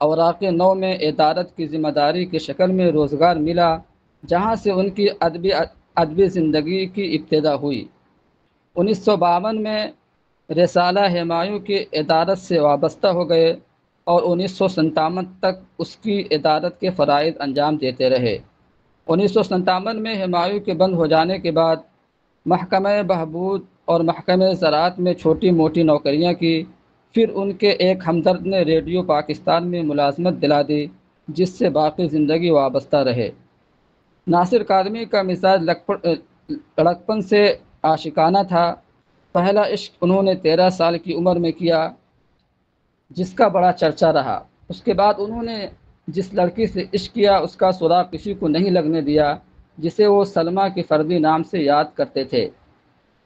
اوراق نو میں ادارت کی ذمہ داری کی شکل میں روزگار ملا، جہاں سے ان کی ادبی زندگی کی ابتدا ہوئی۔ 1952 میں رسالہ ہمایوں کی ادارت سے وابستہ ہو گئے اور 1957 تک اس کی ادارت کے فرائض انجام دیتے رہے۔ 1957 میں ہمایوں کے بند ہو جانے کے بعد محکمہ بہبود اور محکمہ زراعت میں چھوٹی موٹی نوکریاں کی، پھر ان کے ایک ہمدرد نے ریڈیو پاکستان میں ملازمت دلا دی، جس سے باقی زندگی وابستہ رہے۔ ناصر کاظمی کا مزاج لڑکپن سے عاشقانہ تھا۔ پہلا عشق انہوں نے 13 سال کی عمر میں کیا، جس کا بڑا چرچا رہا۔ اس کے بعد انہوں نے جس لڑکی سے عشق کیا اس کا سراغ کسی کو نہیں لگنے دیا، جسے وہ سلمیٰ کی فردی نام سے یاد کرتے تھے۔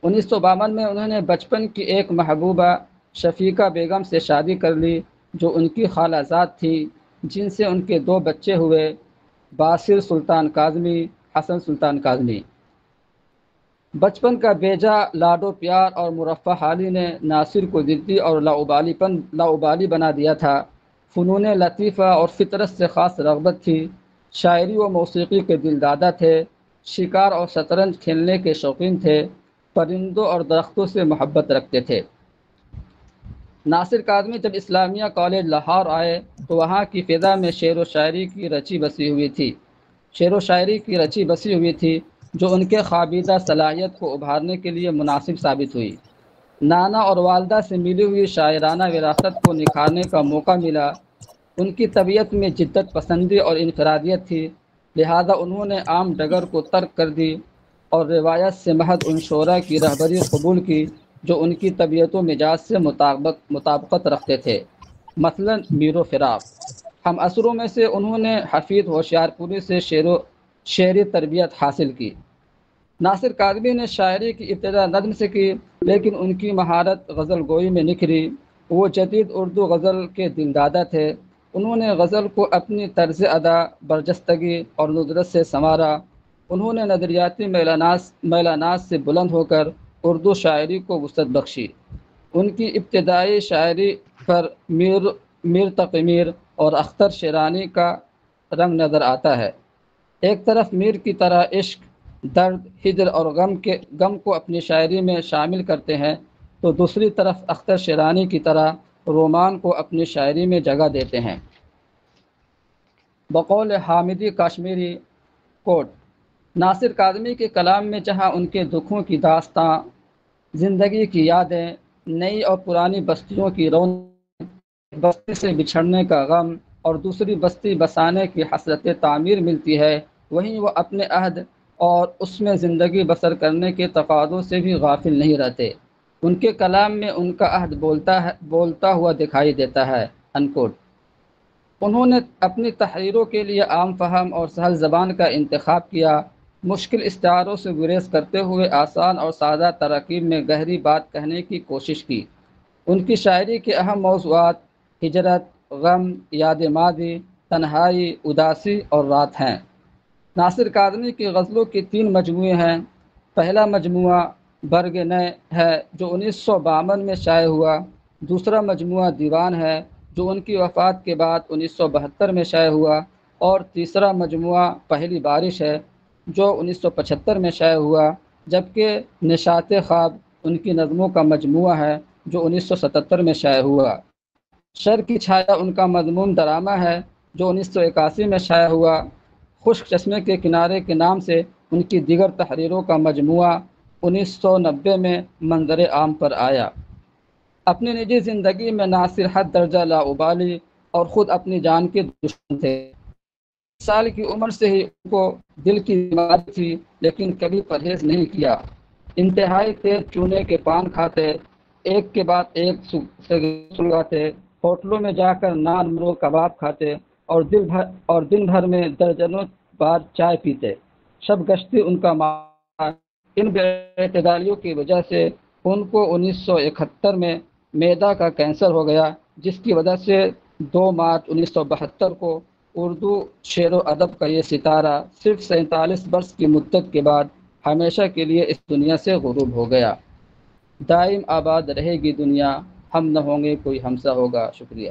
1952 میں انہوں نے بچپن کی ایک محبوبہ شفیقہ بیگم سے شادی کر لی، جو ان کی خالہ زاد تھی، جن سے ان کے 2 بچے ہوئے، باصر سلطان کاظمی، حسن سلطان کاظمی۔ بچپن کا بیجا لاڈ و پیار اور مرفہ حالی نے ناصر کو ضدی اور لاؤبالی بنا دیا تھا۔ فنون لطیفہ اور فطرت سے خاص رغبت تھی۔ شاعری و موسیقی کے دلدادہ تھے۔ شکار اور شطرنج کھیلنے کے شوقین تھے۔ پرندوں اور درختوں سے محبت رکھتے تھے۔ ناصر کاظمی جب اسلامیہ کالج لاہور آئے تو وہاں کی فضا میں شعر و شاعری کی رچی بسی ہوئی تھی، جو ان کے خوابیدہ صلاحیت کو ابھارنے کے لیے مناسب ثابت ہوئی۔ نانا اور والدہ سے ملی ہوئی شاعرانہ وراثت کو نکھارنے کا موقع ملا۔ ان کی طبیعت میں جدت پسندی اور انفرادیت تھی، لہذا انہوں نے عام ڈگر کو ترک کر دی اور روایت سے محض ان شعراء کی رہبری قبول کی جو ان کی طبیعت و مزاج سے مطابقت رکھتے تھے، مثلا میر و فراق۔ ہم عصروں میں سے انہوں نے حفیظ ہوشیار پوری سے شعری تربیت حاصل کی۔ ناصر کاظمی نے شاعری کی ابتدا نظم سے کی، لیکن ان کی مہارت غزل گوئی میں نکھری۔ وہ جدید اردو غزل کے دلدادہ تھے۔ انہوں نے غزل کو اپنی طرز ادا، برجستگی اور ندرت سے سنوارا۔ انہوں نے نظریاتی میلانات سے بلند ہو کر اردو شاعری کو وسعت بخشی۔ ان کی ابتدائی شاعری پر میر تقی میر اور اختر شیرانی کا رنگ نظر آتا ہے۔ ایک طرف میر کی طرح عشق، درد، ہجر اور غم کو اپنی شاعری میں شامل کرتے ہیں، تو دوسری طرف اختر شیرانی کی طرح رومان کو اپنی شاعری میں جگہ دیتے ہیں۔ بقول حامدی کاشمیری کوٹ: ناصر کاظمی کے کلام میں جہاں ان کے دکھوں کی داستاں، زندگی کی یادیں، نئی اور پرانی بستیوں کی رونق، بستی سے بچھڑنے کا غم اور دوسری بستی بسانے کی حسرت تعمیر ملتی ہے، وہیں وہ اپنے عہد اور اس میں زندگی بسر کرنے کے تقاضوں سے بھی غافل نہیں رہتے۔ ان کے کلام میں ان کا عہد بولتا ہوا دکھائی دیتا ہے۔ انکوٹ۔ انہوں نے اپنی تحریروں کے لیے عام فہم اور سہل زبان کا انتخاب کیا، مشکل استعاروں سے گریز کرتے ہوئے آسان اور سادہ تراکیب میں گہری بات کہنے کی کوشش کی۔ ان کی شاعری کے اہم موضوعات ہجرت، غم، یاد ماضی، تنہائی، اداسی اور رات ہیں۔ ناصر کاظمی کی غزلوں کی 3 مجموعے ہیں۔ پہلا مجموعہ برگ نئے ہے جو 1952 میں شائع ہوا۔ دوسرا مجموعہ دیوان ہے جو ان کی وفات کے بعد 1972 میں شائع ہوا، اور تیسرا مجموعہ پہلی بارش ہے جو 1975 میں شائع ہوا، جبکہ نشاط خواب ان کی نظموں کا مجموعہ ہے جو 1977 میں شائع ہوا۔ شر کی چھایا ان کا مضمون ڈرامہ ہے جو 1981 میں شائع ہوا۔ خشک چشمے کے کنارے کے نام سے ان کی دیگر تحریروں کا مجموعہ 1990 میں منظر عام پر آیا۔ اپنی نجی زندگی میں ناصر حد درجہ لاابالی اور خود اپنی جان کے دشمن تھے۔ 20 سال کی عمر سے ہی ان کو دل کی بیماری تھی، لیکن کبھی پرہیز نہیں کیا۔ انتہائی تیز چونے کے پان کھاتے، ایک کے بعد ایک سلگاتے، ہوٹلوں میں جا کر نان مرغ کباب کھاتے اور دن بھر میں درجنوں بار چائے پیتے۔ شب گشتی ان کا معاملہ۔ ان بے اعتدالیوں کی وجہ سے ان کو 1971 میں معدہ کا کینسر ہو گیا، جس کی وجہ سے 2 مارچ 1972 کو اردو شعر و ادب کا یہ ستارہ صرف 47 برس کی مدت کے بعد ہمیشہ کے لیے اس دنیا سے غروب ہو گیا۔ دائم آباد رہے گی دنیا، ہم نہ ہوں گے کوئی ہمسا ہوگا۔ شکریہ۔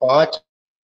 5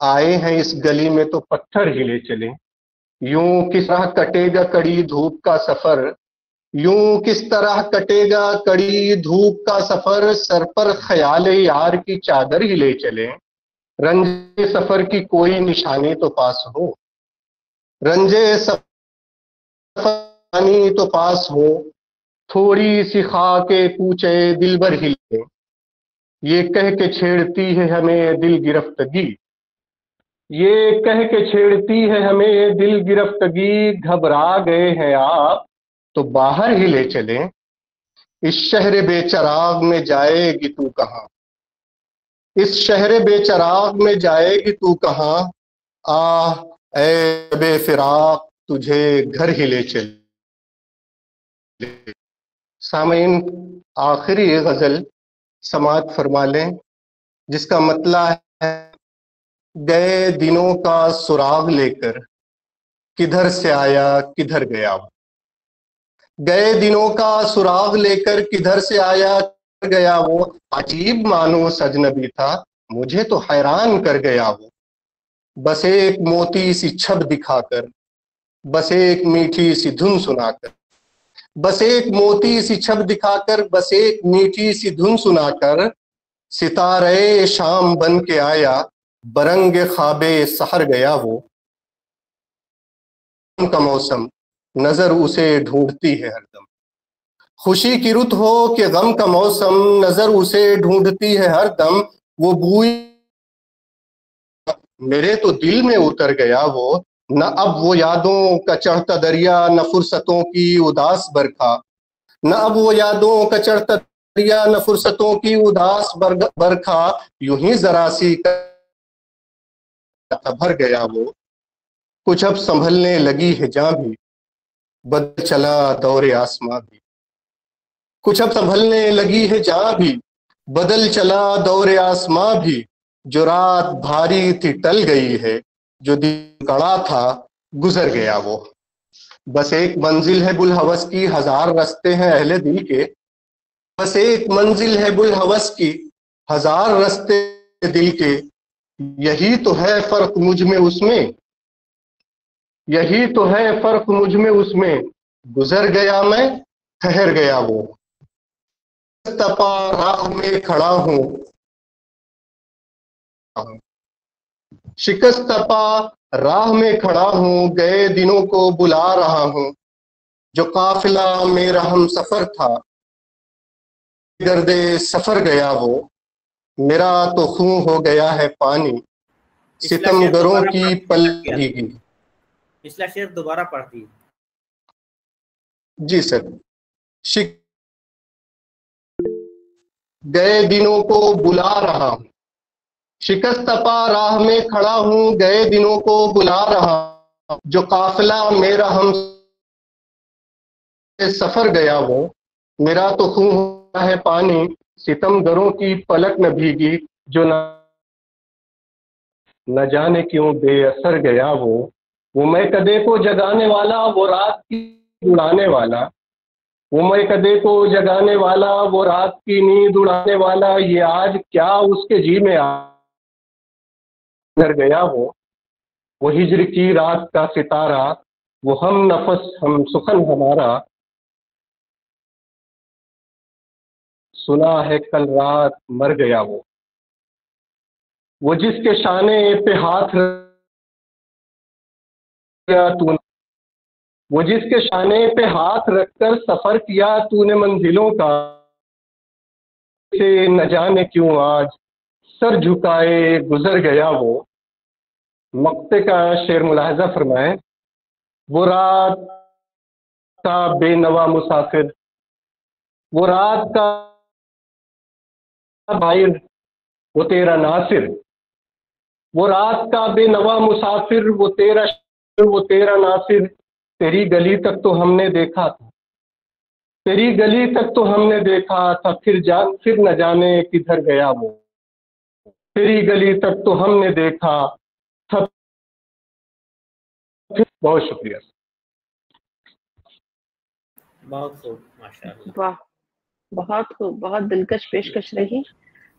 آئے ہیں اس گلی میں تو پتھر ہلے چلیں، یوں کس طرح کٹے گا کڑی دھوپ کا سفر، یوں کس طرح کٹے گا کڑی دھوپ کا سفر، سر پر خیال یار کی چادر ہی لے چلیں، رنج سفر کی کوئی نشانی تو پاس ہو، رنج سفر تو پاس ہو، تھوڑی سی خاک پوچھے دل بھر ہلے، یہ کہہ کے چھیڑتی ہے ہمیں دل گرفتگی، یہ کہہ کے چھیڑتی ہے ہمیں دل گرفتگی، گھبرا گئے ہیں آپ تو باہر ہی لے چلیں، اس شہر بے چراغ میں جائے گی تو کہاں، اس شہر بے چراغ میں جائے گی تو کہاں، آہ اے بے فراق تجھے گھر ہی لے چلے۔ سامعین، آخری غزل سماعت فرما لیں، جس کا مطلع ہے گئے دنوں کا سراغ لے کر کدھر سے آیا کدھر گیا وہ، گئے دنوں کا سراغ لے کر کدھر سے آیا کدھر گیا وہ، عجیب مانوس اجنبی تھا مجھے تو حیران کر گیا وہ، بس ایک موتی سی چھب دکھا کر، بس ایک میٹھی سی دھن سنا کر، بس ایک موتی سی چھب دکھا کر، بس ایک میٹھی سی دھن سنا کر، ستارے شام بن کے آیا برنگ خواب سحر گیا وہ، غم کا موسم نظر اسے ڈھونڈتی ہے ہر دم، خوشی کی رت ہو کہ غم کا موسم نظر اسے ڈھونڈتی ہے ہر دم، وہ بوئی میرے تو دل میں اتر گیا وہ، نہ اب وہ یادوں کا چڑھتا دریا نہ فرصتوں کی اداس برکھا، نہ اب وہ یادوں کا چڑھتا دریا نہ فرصتوں کی اداس برکھا، یوں ہی ذرا سی بھر گیا وہ، کچھ اب سنبھلنے لگی ہے جاں بھی بدل چلا دور آسماں بھی، کچھ اب سنبھلنے لگی ہے جاں بھی بدل چلا دور آسماں بھی، جو رات بھاری تھی ٹل گئی ہے جو دن کڑا تھا گزر گیا وہ، بس ایک منزل ہے بلحوث کی ہزار رستے ہیں اہل دل کے، بس ایک منزل ہے بلحوث کی ہزار رستے دل کے، یہی تو ہے فرق مجھ میں اس میں، یہی تو ہے فرق مجھ میں اس میں، گزر گیا میں ٹھہر گیا وہ، تپا راہ میں کھڑا ہوں، شکست پا راہ میں کھڑا ہوں، گئے دنوں کو بلا رہا ہوں، جو قافلہ میرا ہم سفر تھا گرد سفر گیا وہ، میرا تو خون ہو گیا ہے پانی ستم گروں کی پل بھیگی۔ پچھلا شعر دوبارہ پڑھتی۔ جی سر۔ گئے دنوں کو بلا رہا ہوں، شکست پا راہ میں کھڑا ہوں، گئے دنوں کو بلا رہا ہوں، جو قافلہ میرا ہم سفر گیا وہ، میرا تو خون ہوا ہے پانی ستم گروں کی پلک نہ بھیگی، جو نہ جانے کیوں بے اثر گیا وہ میں کدے کو جگانے والا، وہ رات کی اڑانے والا، وہ میں کدے کو جگانے والا، وہ رات کی نیند اڑانے والا، یہ آج کیا اس کے جی میں گھر گیا وہ ہجر کی رات کا ستارہ، وہ ہم نفس ہم سخن ہمارا، سنا ہے کل رات مر گیا وہ جس کے شانے پہ ہاتھ وہ جس کے شانے پہ ہاتھ رکھ کر سفر کیا تو نے منزلوں کا، سے نہ جانے کیوں آج سر جھکائے گزر گیا وہ۔ مقطع کا شعر ملاحظہ فرمائیں۔ وہ رات کا بے نوا مسافر، وہ رات کا بھائی وہ تیرا ناصر، وہ رات کا بے نوا مسافر، وہ تیرا ناصر، تیری گلی تک تو ہم نے دیکھا تھا، تیری گلی تک تو ہم نے دیکھا تھا، پھر نہ جانے کدھر گیا وہ، تیری گلی تک تو ہم نے دیکھا تھا۔ بہت شکریہ۔ بہت خوب، ماشاء اللہ۔ واہ، بہت خوب، بہت دلکش پیشکش رہی۔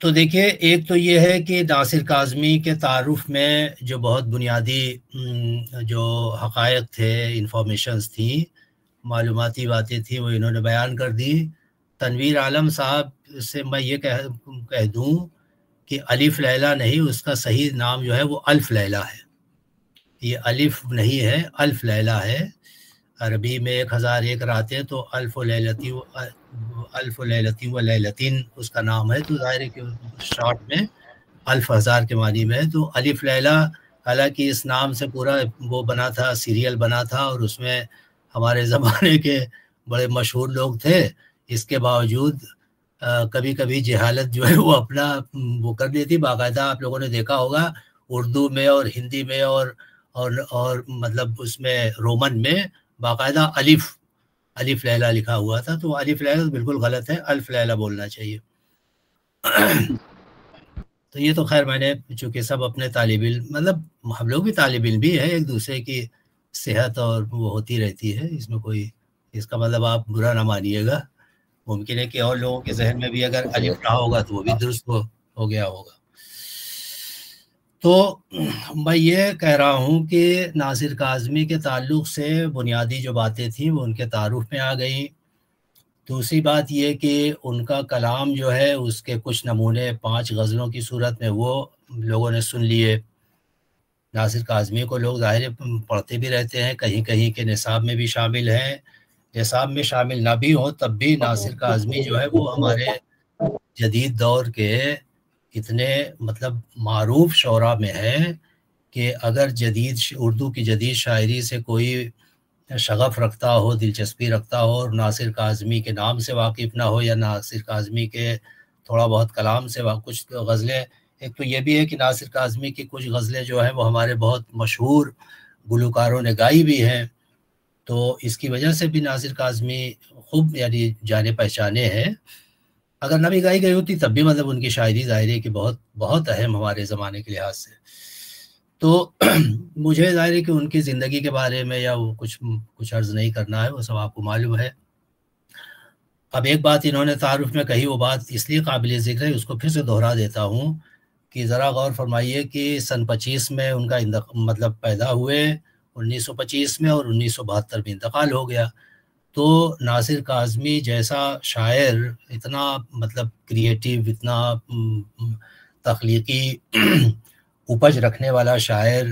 تو دیکھیے، ایک تو یہ ہے کہ ناصر کاظمی کے تعارف میں جو بہت بنیادی جو حقائق تھے، انفارمیشنز تھیں، معلوماتی باتیں تھیں، وہ انہوں نے بیان کر دی۔ تنویر عالم صاحب سے میں یہ کہہ دوں کہ الف لیلہ نہیں، اس کا صحیح نام جو ہے وہ الف لیلہ ہے۔ یہ الف نہیں ہے، الف لیلہ ہے۔ عربی میں 1001 راتیں، تو الف و لیلتی و لیلتین اس کا نام ہے، تو ظاہر ہے کہ شارٹ میں الف ہزار کے معنی میں ہے۔ تو الف لیلہ، حالانکہ اس نام سے پورا وہ بنا تھا، سیریل بنا تھا، اور اس میں ہمارے زمانے کے بڑے مشہور لوگ تھے، اس کے باوجود کبھی کبھی جہالت جو ہے وہ اپنا وہ کر لیتی۔ باقاعدہ آپ لوگوں نے دیکھا ہوگا اردو میں اور ہندی میں اور مطلب اس میں رومن میں باقاعدہ الف لیلہ لکھا ہوا تھا، تو الف لیلہ بالکل غلط ہے، الف لیلہ بولنا چاہیے۔ تو یہ تو خیر میں نے چونکہ سب اپنے طالب علم، مطلب ہم لوگ بھی طالب علم بھی ہے، ایک دوسرے کی صحت اور وہ ہوتی رہتی ہے، اس میں کوئی، اس کا مطلب آپ برا نہ مانیے گا، ممکن ہے کہ اور لوگوں کے ذہن میں بھی اگر الف رہا ہوگا تو وہ بھی درست ہو گیا ہوگا۔ تو میں یہ کہہ رہا ہوں کہ ناصر کاظمی کے تعلق سے بنیادی جو باتیں تھیں وہ ان کے تعارف میں آ گئیں۔ دوسری بات یہ کہ ان کا کلام جو ہے اس کے کچھ نمونے 5 غزلوں کی صورت میں وہ لوگوں نے سن لیے۔ ناصر کاظمی کو لوگ ظاہر پڑھتے بھی رہتے ہیں، کہیں کہیں کے نصاب میں بھی شامل ہیں، نصاب میں شامل نہ بھی ہو تب بھی ناصر کاظمی جو ہے وہ ہمارے جدید دور کے اتنے مطلب معروف شعراء میں ہے کہ اگر جدید اردو کی جدید شاعری سے کوئی شغف رکھتا ہو، دلچسپی رکھتا ہو، اور ناصر کاظمی کے نام سے واقف نہ ہو یا ناصر کاظمی کے تھوڑا بہت کلام سے کچھ غزلیں، ایک تو یہ بھی ہے کہ ناصر کاظمی کی کچھ غزلیں جو ہیں وہ ہمارے بہت مشہور گلوکاروں نے گائی بھی ہیں، تو اس کی وجہ سے بھی ناصر کاظمی خوب یعنی جانے پہچانے ہیں۔ اگر نہ بھی گائی گئی ہوتی تب بھی مطلب ان کی شاعری ظاہر ہے کہ بہت بہت اہم ہمارے زمانے کے لحاظ سے۔ تو مجھے ظاہر ہے کہ ان کی زندگی کے بارے میں یا وہ کچھ عرض نہیں کرنا ہے، وہ سب آپ کو معلوم ہے۔ اب ایک بات انہوں نے تعارف میں کہی، وہ بات اس لیے قابل ذکر ہے، اس کو پھر سے دہرا دیتا ہوں کہ ذرا غور فرمائیے کہ سن 25 میں ان کا مطلب پیدا ہوئے، 1925 میں، اور 1972 میں انتقال ہو گیا۔ تو ناصر کاظمی جیسا شاعر، اتنا مطلب کریٹیو، اتنا تخلیقی اپج رکھنے والا شاعر،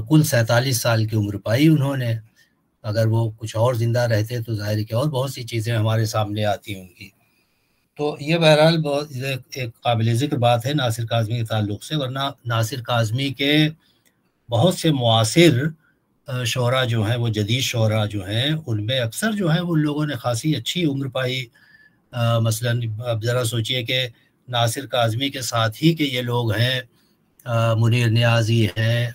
کل 47 سال کی عمر پائی انہوں نے۔ اگر وہ کچھ اور زندہ رہتے تو ظاہر کہ اور بہت سی چیزیں ہمارے سامنے آتی ان کی۔ تو یہ بہرحال بہت ایک قابل ذکر بات ہے ناصر کاظمی کے تعلق سے، ورنہ ناصر کاظمی کے بہت سے معاصر شعراء جو ہیں، وہ جدید شعراء جو ہیں، ان میں اکثر جو ہیں وہ لوگوں نے خاصی اچھی عمر پائی۔ مثلا اب ذرا سوچئے کہ ناصر کاظمی کے ساتھ ہی کہ یہ لوگ ہیں، منیر نیازی ہیں،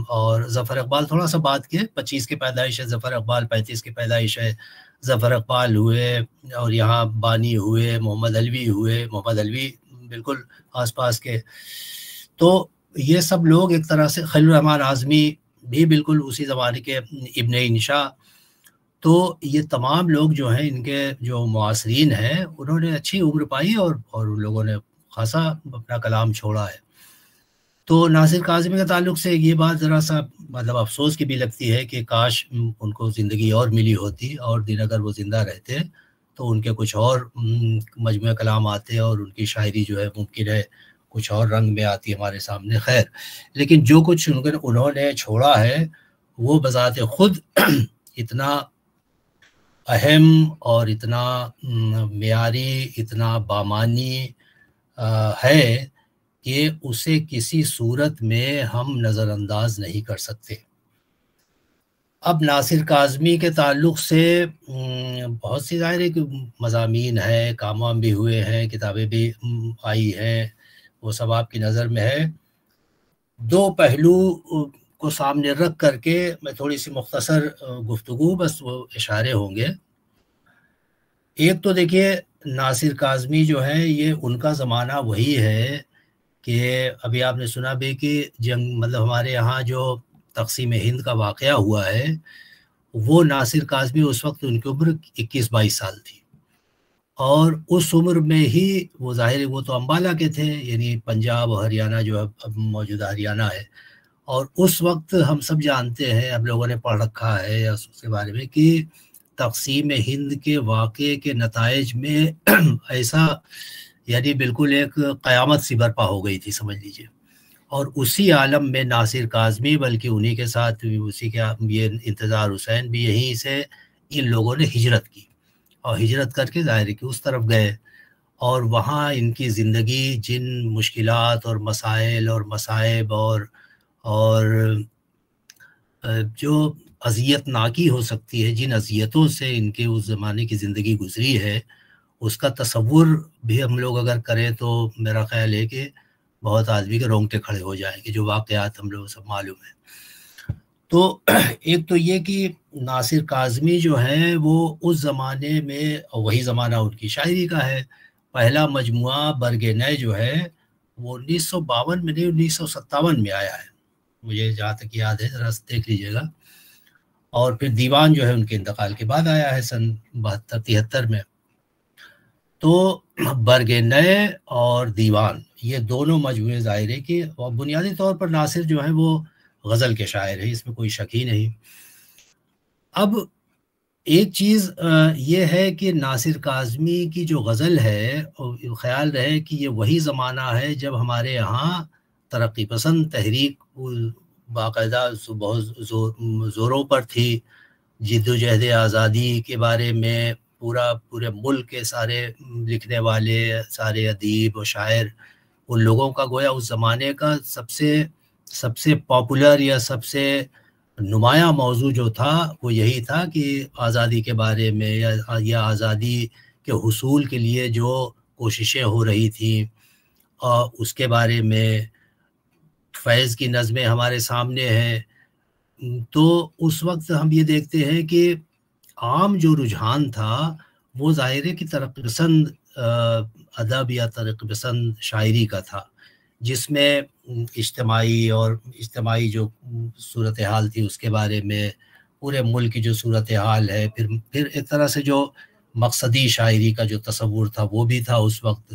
اور ظفر اقبال تھوڑا سا بات کے 25 کی پیدائش ہے ظفر اقبال، 35 کی پیدائش ہے ظفر اقبال ہوئے، اور یہاں بانی ہوئے، محمد علوی بالکل آس پاس کے۔ تو یہ سب لوگ ایک طرح سے، خلیل الرحمن اعظمی بھی بالکل اسی زمانے کے ابن انشاء۔ تو یہ تمام لوگ جو ہیں، ان کے جو معاصرین ہیں، انہوں نے اچھی عمر پائی اور ان لوگوں نے خاصا اپنا کلام چھوڑا ہے۔ تو ناصر کاظمی کے تعلق سے یہ بات ذرا سا مطلب افسوس کی بھی لگتی ہے کہ کاش ان کو زندگی اور ملی ہوتی، اور دن اگر وہ زندہ رہتے تو ان کے کچھ اور مجموعہ کلام آتے، اور ان کی شاعری جو ہے ممکن ہے کچھ اور رنگ میں آتی ہمارے سامنے۔ خیر، لیکن جو کچھ انہوں نے چھوڑا ہے وہ بذات خود اتنا اہم اور اتنا معیاری، اتنا بامانی ہے کہ اسے کسی صورت میں ہم نظر انداز نہیں کر سکتے۔ اب ناصر کاظمی کے تعلق سے بہت سی ظاہر ہے کہ مضامین ہیں، کام وام بھی ہوئے ہیں، کتابیں بھی آئی ہیں، وہ سب آپ کی نظر میں ہے۔ دو پہلو کو سامنے رکھ کر کے میں تھوڑی سی مختصر گفتگو، بس وہ اشارے ہوں گے۔ ایک تو دیکھیے، ناصر کاظمی جو ہے یہ ان کا زمانہ وہی ہے کہ ابھی آپ نے سنا بھی کہ جنگ مطلب ہمارے یہاں جو تقسیم ہند کا واقعہ ہوا ہے، وہ ناصر کاظمی اس وقت ان کی عمر 21-22 سال تھی۔ اور اس عمر میں ہی وہ ظاہر وہ تو امبالہ کے تھے، یعنی پنجاب اور ہریانہ جو اب موجودہ ہریانہ ہے، اور اس وقت ہم سب جانتے ہیں، ہم لوگوں نے پڑھ رکھا ہے اس کے بارے میں کہ تقسیم ہند کے واقعے کے نتائج میں ایسا یعنی بالکل ایک قیامت سی برپا ہو گئی تھی سمجھ لیجئے، اور اسی عالم میں ناصر کاظمی بلکہ انہی کے ساتھ اسی کے یہ انتظار حسین بھی یہیں سے ان لوگوں نے ہجرت کی، اور ہجرت کر کے ظاہر کہ اس طرف گئے، اور وہاں ان کی زندگی جن مشکلات اور مسائل اور مصائب اور جو اذیت ناکی ہو سکتی ہے، جن اذیتوں سے ان کے اس زمانے کی زندگی گزری ہے، اس کا تصور بھی ہم لوگ اگر کریں تو میرا خیال ہے کہ بہت آدمی کے رونگٹے کھڑے ہو جائیں گے، جو واقعات ہم لوگ سب معلوم ہیں۔ تو ایک تو یہ کہ ناصر کاظمی جو ہیں وہ اس زمانے میں، وہی زمانہ ان کی شاعری کا ہے، پہلا مجموعہ برگ نئے جو ہے وہ 1952 میں نہیں 1957 میں آیا ہے، مجھے جہاں تک یاد ہے، ذرا دیکھ لیجیے گا، اور پھر دیوان جو ہے ان کے انتقال کے بعد آیا ہے سن 72-73 میں۔ تو برگ نئے اور دیوان یہ دونوں مجموعے ظاہر ہے کہ بنیادی طور پر ناصر جو ہیں وہ غزل کے شاعر ہیں، اس میں کوئی شک ہی نہیں۔ اب ایک چیز یہ ہے کہ ناصر کاظمی کی جو غزل ہے، خیال رہے کہ یہ وہی زمانہ ہے جب ہمارے یہاں ترقی پسند تحریک باقاعدہ بہت زوروں پر تھی، جد و جہد آزادی کے بارے میں پورے ملک کے سارے لکھنے والے، سارے ادیب و شاعر، ان لوگوں کا گویا اس زمانے کا سب سے پاپولر یا سب سے نمایاں موضوع جو تھا وہ یہی تھا کہ آزادی کے بارے میں یا آزادی کے حصول کے لیے جو کوششیں ہو رہی تھیں اس کے بارے میں۔ فیض کی نظمیں ہمارے سامنے ہیں، تو اس وقت ہم یہ دیکھتے ہیں کہ عام جو رجحان تھا وہ ظاہر ہے کہ ترقی پسند ادب یا ترقی پسند شاعری کا تھا، جس میں اجتماعی جو صورتحال تھی اس کے بارے میں، پورے ملک کی جو صورتحال ہے، پھر ایک طرح سے جو مقصدی شاعری کا جو تصور تھا وہ بھی تھا اس وقت۔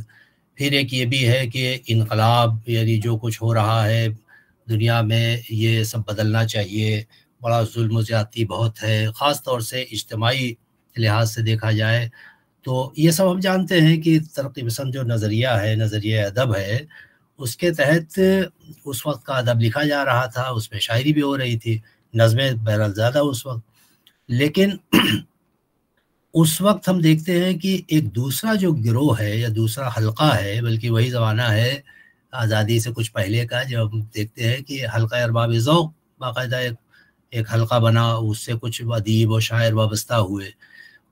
پھر ایک یہ بھی ہے کہ انقلاب، یعنی جو کچھ ہو رہا ہے دنیا میں یہ سب بدلنا چاہیے، بڑا ظلم و زیادتی بہت ہے، خاص طور سے اجتماعی لحاظ سے دیکھا جائے تو یہ سب ہم جانتے ہیں کہ ترقی پسند جو نظریہ ہے، نظریہ ادب ہے، اس کے تحت اس وقت کا ادب لکھا جا رہا تھا، اس میں شاعری بھی ہو رہی تھی، نظمیں بہرحال زیادہ اس وقت۔ لیکن اس وقت ہم دیکھتے ہیں کہ ایک دوسرا جو گروہ ہے یا دوسرا حلقہ ہے، بلکہ وہی زمانہ ہے آزادی سے کچھ پہلے کا، جب ہم دیکھتے ہیں کہ حلقہ ارباب ذوق باقاعدہ ایک حلقہ بنا، اس سے کچھ ادیب و شاعر وابستہ ہوئے،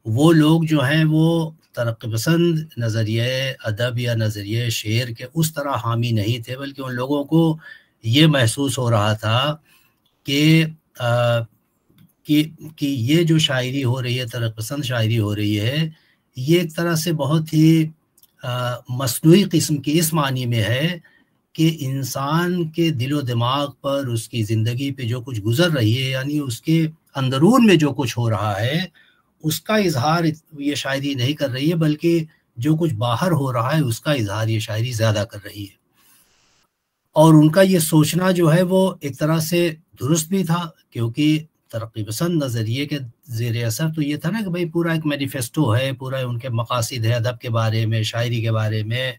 وہ لوگ جو ہیں وہ ترقی پسند نظریہ ادب یا نظریہ شعر کے اس طرح حامی نہیں تھے، بلکہ ان لوگوں کو یہ محسوس ہو رہا تھا کہ یہ جو شاعری ہو رہی ہے، ترقی پسند شاعری ہو رہی ہے، یہ ایک طرح سے بہت ہی مصنوعی قسم کی اس معنی میں ہے کہ انسان کے دل و دماغ پر، اس کی زندگی پہ جو کچھ گزر رہی ہے، یعنی اس کے اندرون میں جو کچھ ہو رہا ہے اس کا اظہار یہ شاعری نہیں کر رہی ہے، بلکہ جو کچھ باہر ہو رہا ہے اس کا اظہار یہ شاعری زیادہ کر رہی ہے۔ اور ان کا یہ سوچنا جو ہے وہ ایک طرح سے درست بھی تھا، کیونکہ ترقی پسند نظریے کے زیر اثر تو یہ تھا نا کہ بھئی پورا ایک مینیفیسٹو ہے، پورا ان کے مقاصد ہے ادب کے بارے میں، شاعری کے بارے میں،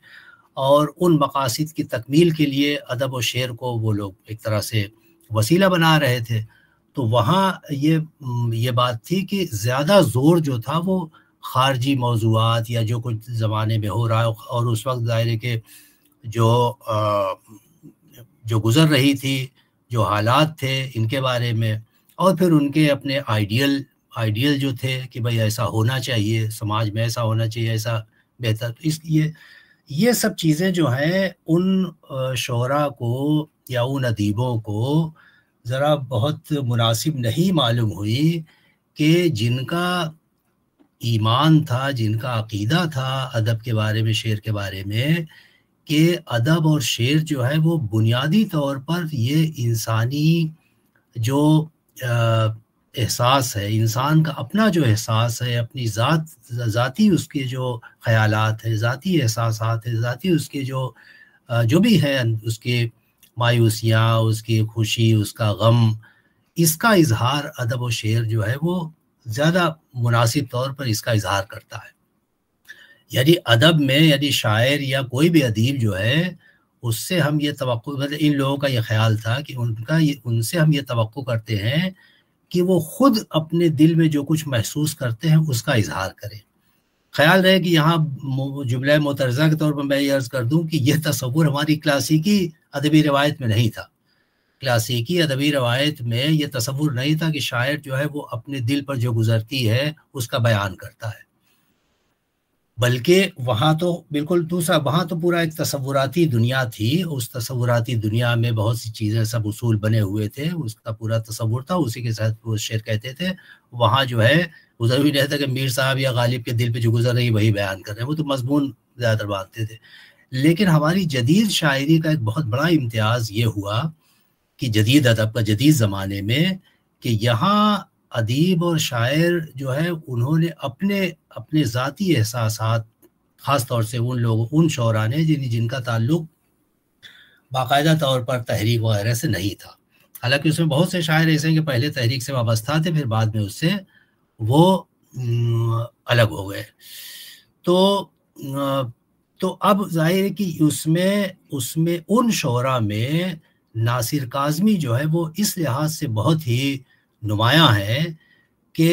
اور ان مقاصد کی تکمیل کے لیے ادب و شعر کو وہ لوگ ایک طرح سے وسیلہ بنا رہے تھے۔ تو وہاں یہ بات تھی کہ زیادہ زور جو تھا وہ خارجی موضوعات یا جو کچھ زمانے میں ہو رہا ہے، اور اس وقت ظاہر ہے کہ جو گزر رہی تھی، جو حالات تھے ان کے بارے میں، اور پھر ان کے اپنے آئیڈیل جو تھے کہ بھئی ایسا ہونا چاہیے، سماج میں ایسا ہونا چاہیے، ایسا بہتر۔ اس لیے یہ سب چیزیں جو ہیں ان شعراء کو یا ان ادیبوں کو ذرا بہت مناسب نہیں معلوم ہوئی کہ جن کا ایمان تھا، جن کا عقیدہ تھا ادب کے بارے میں، شعر کے بارے میں، کہ ادب اور شعر جو ہے وہ بنیادی طور پر یہ انسانی جو احساس ہے، انسان کا اپنا جو احساس ہے، اپنی ذاتی اس کے جو خیالات ہیں، ذاتی احساسات ہیں، ذاتی اس کے جو بھی ہے، اس کے مایوسیاں، اس کی خوشی، اس کا غم، اس کا اظہار ادب و شعر جو ہے وہ زیادہ مناسب طور پر اس کا اظہار کرتا ہے۔ یعنی ادب میں، یعنی شاعر یا کوئی بھی ادیب جو ہے، اس سے ہم یہ توقع، مطلب ان لوگوں کا یہ خیال تھا کہ ان سے ہم یہ توقع کرتے ہیں کہ وہ خود اپنے دل میں جو کچھ محسوس کرتے ہیں اس کا اظہار کریں۔ خیال رہے کہ یہاں جملہ معترضہ کے طور پر میں یہ عرض کر دوں کہ یہ تصور ہماری کلاسیکی ادبی روایت میں نہیں تھا۔ کلاسیکی ادبی روایت میں یہ تصور نہیں تھا کہ شاعر جو ہے وہ اپنے دل پر جو گزرتی ہے اس کا بیان کرتا ہے، بلکہ وہاں تو بالکل دوسرا، وہاں تو پورا ایک تصوراتی دنیا تھی۔ اس تصوراتی دنیا میں بہت سی چیزیں، سب اصول بنے ہوئے تھے، اس کا پورا تصور تھا، اسی کے ساتھ وہ شعر کہتے تھے۔ وہاں جو ہے وہ ضروری نہیں تھا کہ میر صاحب یا غالب کے دل پہ جو گزر رہی وہی بیان کر رہے ہیں، وہ تو مضمون زیادہ تر باندھتے تھے۔ لیکن ہماری جدید شاعری کا ایک بہت بڑا امتیاز یہ ہوا کہ جدید ادب کا، جدید زمانے میں، کہ یہاں ادیب اور شاعر جو ہے انہوں نے اپنے ذاتی احساسات، خاص طور سے ان شعراء نے جن کا تعلق باقاعدہ طور پر تحریک وغیرہ سے نہیں تھا۔ حالانکہ اس میں بہت سے شاعر ایسے ہیں کہ پہلے تحریک سے وابستہ تھے، پھر بعد میں اس سے وہ الگ ہو گئے۔ تو اب ظاہر ہے کہ اس میں ان شعراء میں ناصر کاظمی جو ہے وہ اس لحاظ سے بہت ہی نمایاں ہے کہ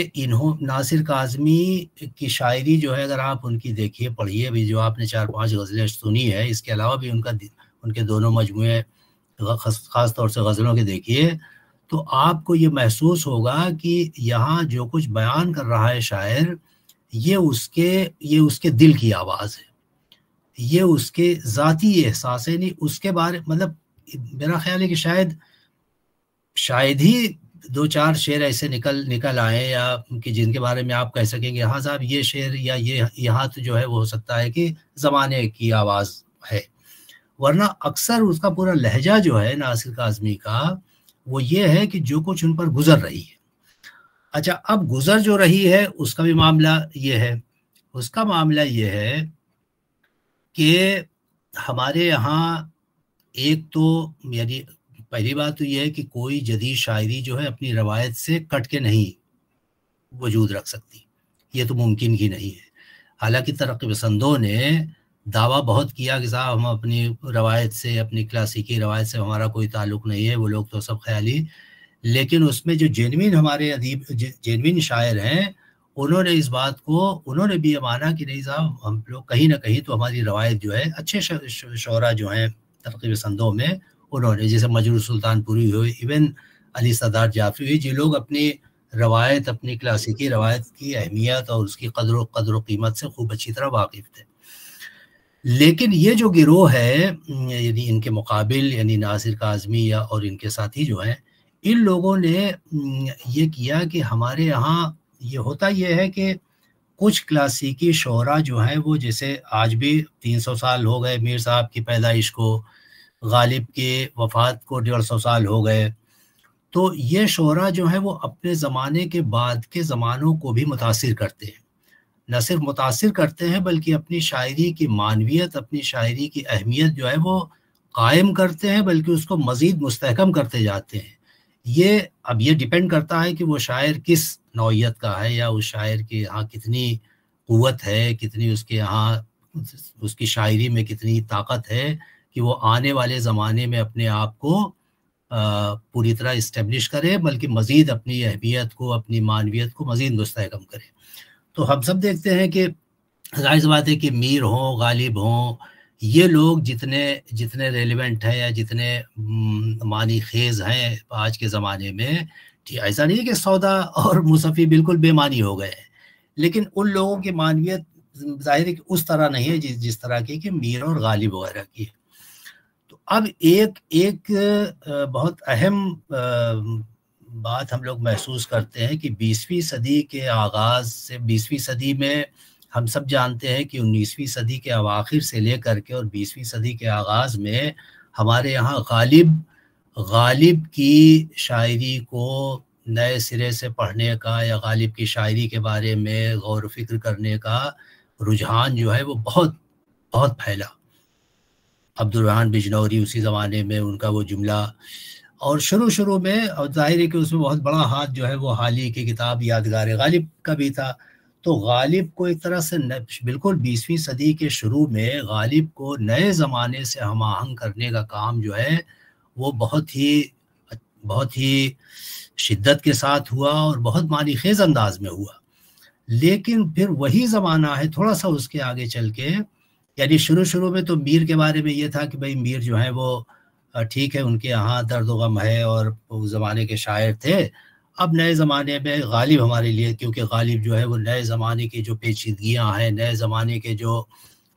ناصر کاظمی کی شاعری جو ہے، اگر آپ ان کی دیکھیے، پڑھیے بھی، جو آپ نے 4-5 غزلیں سنی ہے، اس کے علاوہ بھی ان کے دونوں مجموعے خاص طور سے غزلوں کے دیکھیے، تو آپ کو یہ محسوس ہوگا کہ یہاں جو کچھ بیان کر رہا ہے شاعر، یہ اس کے دل کی آواز ہے، یہ اس کے ذاتی احساس ہے۔ نہیں اس کے بارے، مطلب میرا خیال ہے کہ شاید ہی 2-4 شعر ایسے نکل آئے یا کہ جن کے بارے میں آپ کہہ سکیں گے ہاں صاحب یہ شعر یا یہاں تو جو ہے وہ ہو سکتا ہے کہ زمانے کی آواز ہے، ورنہ اکثر اس کا پورا لہجہ جو ہے ناصر کاظمی کا، وہ یہ ہے کہ جو کچھ ان پر گزر رہی ہے۔ اچھا، اب گزر جو رہی ہے اس کا بھی معاملہ یہ ہے، اس کا معاملہ یہ ہے کہ ہمارے یہاں ایک تو، یعنی پہلی بات تو یہ ہے کہ کوئی جدید شاعری جو ہے اپنی روایت سے کٹ کے نہیں وجود رکھ سکتی، یہ تو ممکن ہی نہیں ہے۔ حالانکہ ترقی پسندوں نے دعویٰ بہت کیا کہ صاحب ہم اپنی روایت سے، اپنی کلاسیکی روایت سے ہمارا کوئی تعلق نہیں ہے، وہ لوگ تو سب خیالی، لیکن اس میں جو جینوین ہمارے ادیب، جینوین شاعر ہیں، انہوں نے اس بات کو، انہوں نے بھی یہ مانا کہ نہیں صاحب ہم لوگ کہیں نہ کہیں تو ہماری روایت جو ہے، اچھے شعراء جو ہیں ترقی پسندوں میں، انہوں نے جیسے مجروح سلطان پوری ہوئے، ایون علی سردار جعفری ہوئی، جو لوگ اپنی روایت، اپنی کلاسیکی روایت کی اہمیت اور اس کی قدر و قیمت سے خوب اچھی طرح واقف تھے۔ لیکن یہ جو گروہ ہے، یعنی ان کے مقابل، یعنی ناصر کاظمی اور ان کے ساتھی جو ہیں، ان لوگوں نے یہ کیا کہ ہمارے یہاں یہ ہوتا یہ ہے کہ کچھ کلاسیکی شعراء جو ہیں وہ، جیسے آج بھی 300 سال ہو گئے میر صاحب کی پیدائش کو، غالب کے وفات کو 150 سال ہو گئے، تو یہ شعراء جو ہیں وہ اپنے زمانے کے بعد کے زمانوں کو بھی متاثر کرتے ہیں، نہ صرف متاثر کرتے ہیں بلکہ اپنی شاعری کی معنویت، اپنی شاعری کی اہمیت جو ہے وہ قائم کرتے ہیں، بلکہ اس کو مزید مستحکم کرتے جاتے ہیں۔ اب یہ ڈیپینڈ کرتا ہے کہ وہ شاعر کس نوعیت کا ہے، یا اس شاعر کے یہاں کتنی قوت ہے، کتنی اس کے یہاں اس کی شاعری میں کتنی طاقت ہے کہ وہ آنے والے زمانے میں اپنے آپ کو پوری طرح اسٹیبلش کرے، بلکہ مزید اپنی اہمیت کو، اپنی معنویت کو مزید مستحکم کرے۔ تو ہم سب دیکھتے ہیں کہ ظاہر سی بات ہے کہ میر ہوں، غالب ہوں، یہ لوگ جتنے ریلیونٹ ہیں یا جتنے معنی خیز ہیں آج کے زمانے میں، ایسا نہیں کہ سودا اور مصفی بالکل بے معنی ہو گئے ہیں، لیکن ان لوگوں کی معنویت ظاہر ہے کہ اس طرح نہیں ہے جس طرح کی کہ میر اور غالب وغیرہ کی ہے۔ تو اب ایک بہت اہم بات ہم لوگ محسوس کرتے ہیں کہ 20ویں صدی کے آغاز سے، 20ویں صدی میں ہم سب جانتے ہیں کہ 19ویں صدی کے اواخر سے لے کر کے اور 20ویں صدی کے آغاز میں ہمارے یہاں غالب کی شاعری کو نئے سرے سے پڑھنے کا یا غالب کی شاعری کے بارے میں غور و فکر کرنے کا رجحان جو ہے وہ بہت بہت پھیلا. عبدالرحمن بجنوری اسی زمانے میں ان کا وہ جملہ، اور شروع میں اور ظاہر ہے کہ اس میں بہت بڑا ہاتھ جو ہے وہ حالی کی کتاب یادگار غالب کا بھی تھا. تو غالب کو ایک طرح سے بالکل 20ویں صدی کے شروع میں غالب کو نئے زمانے سے ہم آہنگ کرنے کا کام جو ہے وہ بہت ہی شدت کے ساتھ ہوا اور بہت معنی خیز انداز میں ہوا. لیکن پھر وہی زمانہ ہے تھوڑا سا اس کے آگے چل کے، یعنی شروع میں تو میر کے بارے میں یہ تھا کہ بھئی میر جو ہے وہ ٹھیک ہے، ان کے یہاں درد و غم ہے اور اس زمانے کے شاعر تھے. اب نئے زمانے میں غالب ہمارے لیے، کیونکہ غالب جو ہے وہ نئے زمانے کی جو پیچیدگیاں ہیں، نئے زمانے کے جو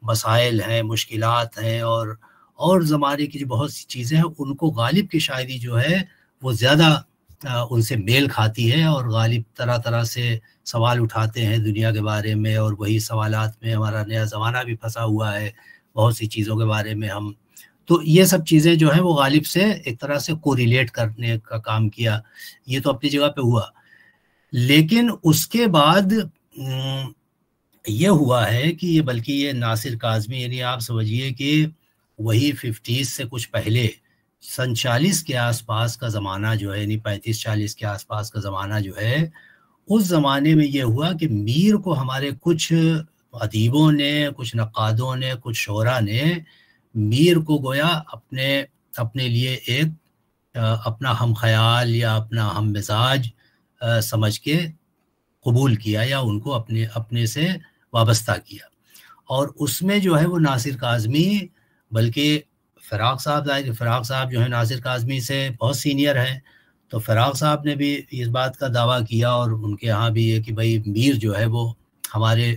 مسائل ہیں، مشکلات ہیں اور زمانے کی جو بہت سی چیزیں ہیں، ان کو غالب کی شاعری جو ہے وہ زیادہ ان سے میل کھاتی ہے. اور غالب طرح طرح سے سوال اٹھاتے ہیں دنیا کے بارے میں، اور وہی سوالات میں ہمارا نیا زمانہ بھی پھنسا ہوا ہے بہت سی چیزوں کے بارے میں. ہم تو یہ سب چیزیں جو ہیں وہ غالب سے ایک طرح سے کوریلیٹ کرنے کا کام کیا. یہ تو اپنی جگہ پہ ہوا، لیکن اس کے بعد یہ ہوا ہے کہ یہ بلکہ یہ ناصر کاظمی، یعنی آپ سمجھیے کہ وہی 50s سے کچھ پہلے سن 40 کے آس پاس کا زمانہ جو ہے، یعنی 35-40 کے آس پاس کا زمانہ جو ہے، اس زمانے میں یہ ہوا کہ میر کو ہمارے کچھ ادیبوں نے، کچھ نقادوں نے، کچھ شعراء نے میر کو گویا اپنے لیے ایک اپنا ہم خیال یا اپنا ہم مزاج سمجھ کے قبول کیا، یا ان کو اپنے سے وابستہ کیا. اور اس میں جو ہے وہ ناصر کاظمی، بلکہ فراق صاحب جو ہے ناصر کاظمی سے بہت سینئر ہیں، تو فراق صاحب نے بھی اس بات کا دعویٰ کیا، اور ان کے ہاں بھی یہ کہ بھائی میر جو ہے وہ ہمارے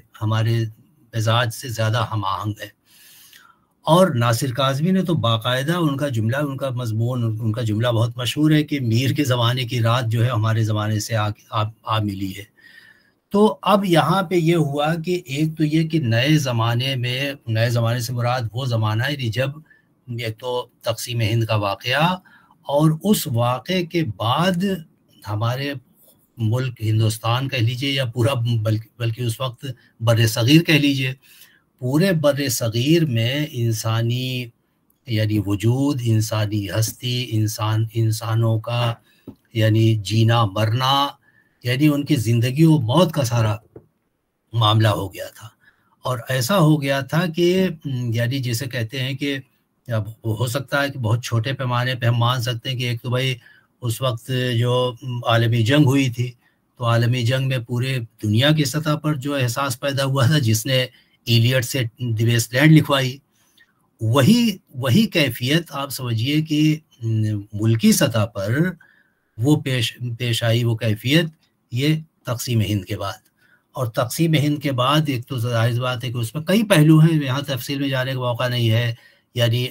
مزاج سے زیادہ ہم آہنگ ہے. اور ناصر کاظمی نے تو باقاعدہ ان کا مضمون، ان کا جملہ بہت مشہور ہے کہ میر کے زمانے کی رات جو ہے ہمارے زمانے سے آ ملی ہے. تو اب یہاں پہ یہ ہوا کہ ایک تو یہ کہ نئے زمانے سے مراد وہ زمانہ ہے جب ایک تو تقسیم ہند کا واقعہ، اور اس واقعے کے بعد ہمارے ملک ہندوستان کہہ لیجئے یا پورا بلکہ اس وقت بر صغیر کہہ لیجئے، پورے بر صغیر میں انسانی یعنی وجود، انسانی ہستی، انسانوں کا یعنی جینا مرنا، یعنی ان کی زندگی و موت کا سارا معاملہ ہو گیا تھا. اور ایسا ہو گیا تھا کہ یعنی جسے کہتے ہیں کہ اب ہو سکتا ہے کہ بہت چھوٹے پیمانے پہ ہم مان سکتے ہیں کہ ایک تو بھائی اس وقت جو عالمی جنگ ہوئی تھی، تو عالمی جنگ میں پورے دنیا کی سطح پر جو احساس پیدا ہوا تھا، جس نے ایلیٹ سے دی ویسٹ لینڈ لکھوائی، وہی کیفیت آپ سمجھیے کہ ملکی سطح پر وہ پیش آئی، وہ کیفیت یہ تقسیم ہند کے بعد. اور تقسیم ہند کے بعد ایک تو ظاہر بات ہے کہ اس میں کئی پہلو ہیں، یہاں تفصیل میں جانے کا موقع نہیں ہے، یعنی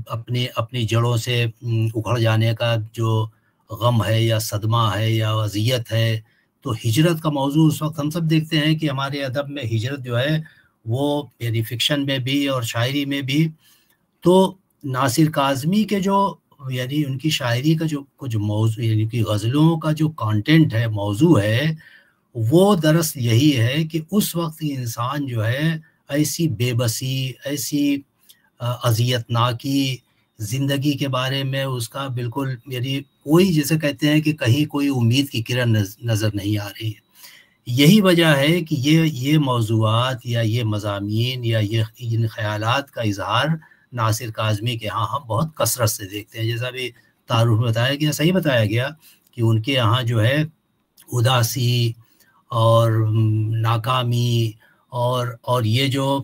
اپنی جڑوں سے اکھڑ جانے کا جو غم ہے یا صدمہ ہے یا اذیت ہے. تو ہجرت کا موضوع اس وقت ہم سب دیکھتے ہیں کہ ہمارے ادب میں ہجرت جو ہے وہ یعنی فکشن میں بھی اور شاعری میں بھی. تو ناصر کاظمی کے جو یعنی ان کی شاعری کا جو کچھ موضوع، یعنی کہ غزلوں کا جو کانٹینٹ ہے، موضوع ہے، وہ دراصل یہی ہے کہ اس وقت انسان جو ہے ایسی بے بسی، ایسی اذیت ناکی زندگی کے بارے میں اس کا بالکل یعنی کوئی جیسے کہتے ہیں کہ کہیں کوئی امید کی کرن نظر نہیں آ رہی ہے. یہی وجہ ہے کہ یہ موضوعات یا یہ مضامین یا ان خیالات کا اظہار ناصر کاظمی کے ہاں ہم بہت کثرت سے دیکھتے ہیں. جیسا بھی تعارف بتایا گیا، صحیح بتایا گیا کہ ان کے یہاں جو ہے اداسی اور ناکامی اور یہ جو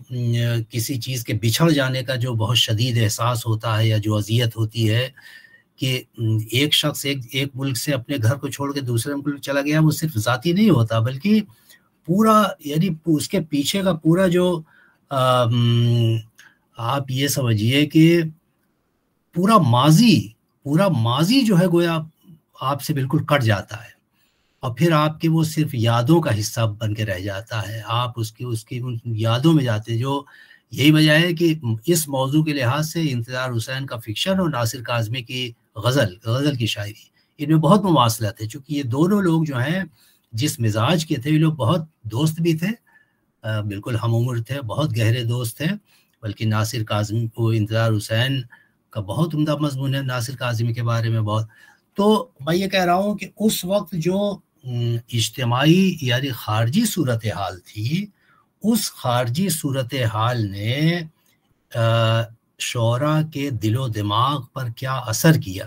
کسی چیز کے بچھڑ جانے کا جو بہت شدید احساس ہوتا ہے یا جو اذیت ہوتی ہے کہ ایک شخص ایک ملک سے اپنے گھر کو چھوڑ کے دوسرے ملک چلا گیا، وہ صرف ذاتی نہیں ہوتا بلکہ پورا یعنی اس کے پیچھے کا پورا جو آپ یہ سمجھیے کہ پورا ماضی جو ہے گویا آپ سے بالکل کٹ جاتا ہے، اور پھر آپ کے وہ صرف یادوں کا حصہ بن کے رہ جاتا ہے. آپ اس کی ان یادوں میں جاتے. جو یہی وجہ ہے کہ اس موضوع کے لحاظ سے انتظار حسین کا فکشن اور ناصر کاظمی کی غزل کی شاعری ان میں بہت مواصلت ہے، چونکہ یہ دونوں لوگ جو ہیں جس مزاج کے تھے، یہ لوگ بہت دوست بھی تھے، بالکل ہم عمر تھے، بہت گہرے دوست تھے، بلکہ ناصر کاظمی کو انتظار حسین کا بہت عمدہ مضمون ہے ناصر کاظمی کے بارے میں بہت. تو میں یہ کہہ رہا ہوں کہ اس وقت جو اجتماعی یعنی خارجی صورتحال تھی، اس خارجی صورتحال نے شعراء کے دل و دماغ پر کیا اثر کیا،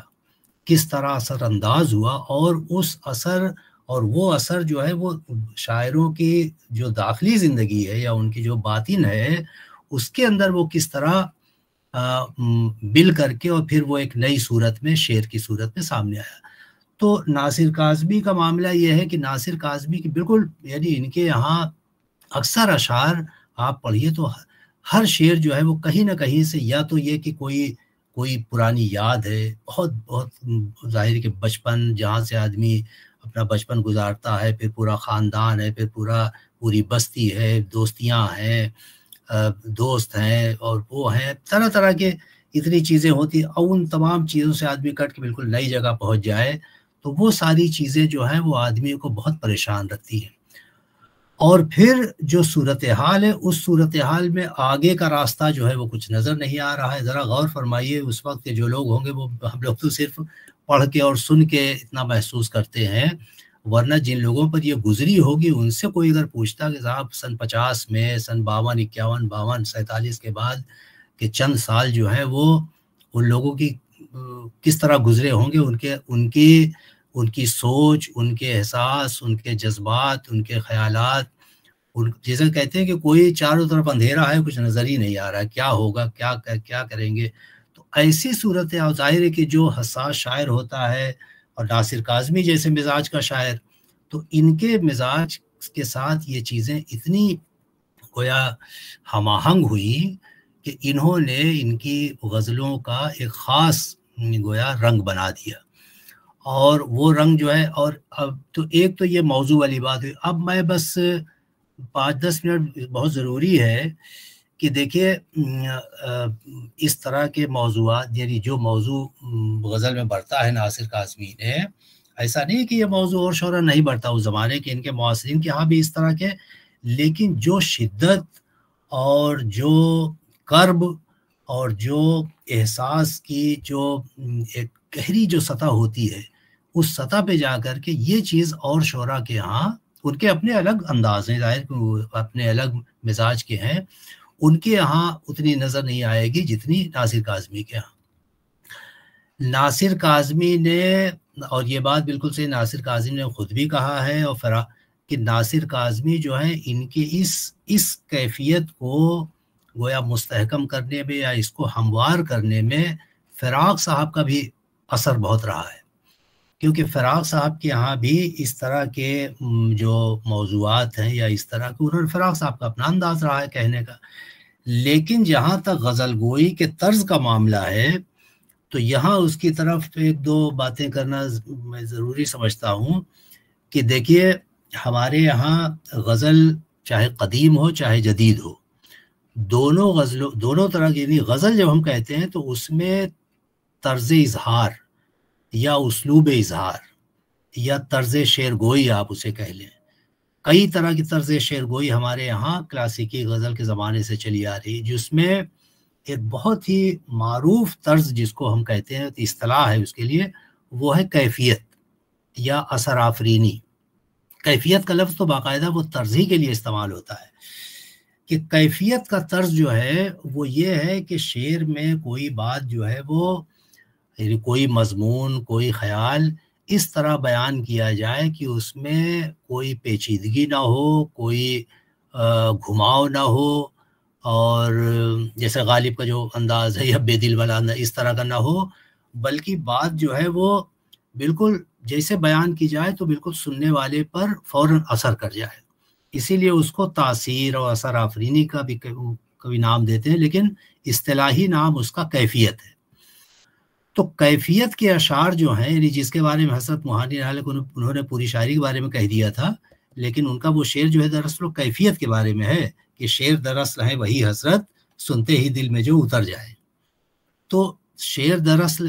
کس طرح اثر انداز ہوا، اور اس اثر اور وہ اثر جو ہے وہ شاعروں کی جو داخلی زندگی ہے یا ان کی جو باطن ہے اس کے اندر وہ کس طرح بل کر کے اور پھر وہ ایک نئی صورت میں شعر کی صورت میں سامنے آیا. تو ناصر کاظمی کا معاملہ یہ ہے کہ ناصر کاظمی کی بالکل یعنی ان کے یہاں اکثر اشعار آپ پڑھیے تو ہر شعر جو ہے وہ کہیں نہ کہیں سے یا تو یہ کہ کوئی پرانی یاد ہے، بہت بہت ظاہر کہ بچپن جہاں سے آدمی اپنا بچپن گزارتا ہے، پھر پورا خاندان ہے، پھر پوری بستی ہے، دوستیاں ہیں، دوست ہیں اور وہ ہیں، طرح طرح کے اتنی چیزیں ہوتی ہیں، اور ان تمام چیزوں سے آدمی کٹ کے بالکل نئی جگہ پہنچ جائے تو وہ ساری چیزیں جو ہیں وہ آدمی کو بہت پریشان رکھتی ہیں. اور پھر جو صورتحال ہے اس صورتحال میں آگے کا راستہ جو ہے وہ کچھ نظر نہیں آ رہا ہے. ذرا غور فرمائیے، اس وقت کے جو لوگ ہوں گے وہ ہم لوگ تو صرف پڑھ کے اور سن کے اتنا محسوس کرتے ہیں، ورنہ جن لوگوں پر یہ گزری ہوگی ان سے کوئی اگر پوچھتا کہ صاحب سن 50 میں، سن 52 51 52 47 کے بعد کے چند سال جو ہیں وہ ان لوگوں کی کس طرح گزرے ہوں گے، ان کی سوچ، ان کے احساس، ان کے جذبات، ان کے خیالات، جیسے کہتے ہیں کہ کوئی چاروں طرف اندھیرا ہے، کچھ نظر ہی نہیں آ رہا ہے، کیا ہوگا، کیا کریں گے. تو ایسی صورت ظاہر ہے کہ جو حساس شاعر ہوتا ہے اور ناصر کاظمی جیسے مزاج کا شاعر، تو ان کے مزاج کے ساتھ یہ چیزیں اتنی گویا ہم آہنگ ہوئی کہ انہوں نے ان کی غزلوں کا ایک خاص گویا رنگ بنا دیا. اور وہ رنگ جو ہے، اور اب تو ایک تو یہ موضوع والی بات ہوئی. اب میں بس 5-10 منٹ بہت ضروری ہے کہ دیکھیے اس طرح کے موضوعات، یعنی جو موضوع غزل میں بڑھتا ہے ناصر کاظمی نے، ایسا نہیں کہ یہ موضوع اور شعراء نہیں بڑھتا، اس زمانے کے ان کے معاصرین کے ہاں بھی اس طرح کے، لیکن جو شدت اور جو کرب اور جو احساس کی جو ایک گہری جو سطح ہوتی ہے، اس سطح پہ جا کر کے یہ چیز اور شعراء کے ہاں، ان کے اپنے الگ انداز ہیں، ظاہر اپنے الگ مزاج کے ہیں، ان کے یہاں اتنی نظر نہیں آئے گی جتنی ناصر کاظمی کے ہاں. ناصر کاظمی نے، اور یہ بات بالکل صحیح ناصر کاظمی نے خود بھی کہا ہے، اور کہ ناصر کاظمی جو ہیں ان کی اس کیفیت کو گویا مستحکم کرنے میں یا اس کو ہموار کرنے میں فراق صاحب کا بھی اثر بہت رہا ہے، کیونکہ فراق صاحب کے یہاں بھی اس طرح کے جو موضوعات ہیں یا اس طرح کے، انہوں نے فراق صاحب کا اپنا انداز رہا ہے کہنے کا. لیکن جہاں تک غزل گوئی کے طرز کا معاملہ ہے تو یہاں اس کی طرف ایک دو باتیں کرنا میں ضروری سمجھتا ہوں کہ دیکھیے ہمارے یہاں غزل چاہے قدیم ہو چاہے جدید ہو، دونوں طرح کی، یعنی غزل جب ہم کہتے ہیں تو اس میں طرز اظہار یا اسلوب اظہار یا طرز شعر گوئی آپ اسے کہہ لیں، کئی طرح کی طرز شعر گوئی ہمارے یہاں کلاسیکی غزل کے زمانے سے چلی آ رہی، جس میں ایک بہت ہی معروف طرز جس کو ہم کہتے ہیں، اصطلاح ہے اس کے لیے، وہ ہے کیفیت یا اثر آفرینی. کیفیت کا لفظ تو باقاعدہ وہ طرز ہی کے لیے استعمال ہوتا ہے کہ کیفیت کا طرز جو ہے وہ یہ ہے کہ شعر میں کوئی بات جو ہے وہ، یعنی کوئی مضمون، کوئی خیال اس طرح بیان کیا جائے کہ اس میں کوئی پیچیدگی نہ ہو، کوئی گھماؤ نہ ہو، اور جیسے غالب کا جو انداز ہے یا بے دل والا انداز اس طرح کا نہ ہو، بلکہ بات جو ہے وہ بالکل جیسے بیان کی جائے تو بالکل سننے والے پر فوراً اثر کر جائے. اسی لیے اس کو تاثیر اور اثر آفرینی کا بھی کبھی نام دیتے ہیں، لیکن اصطلاحی نام اس کا کیفیت ہے. تو کیفیت کے اشعار جو ہیں، یعنی جس کے بارے میں حضرت موہانی انہوں نے پوری شاعری کے بارے میں کہہ دیا تھا، لیکن ان کا وہ شعر جو ہے دراصل کیفیت کے بارے میں ہے کہ شعر دراصل ہے وہی حسرت، سنتے ہی دل میں جو اتر جائے. تو شعر دراصل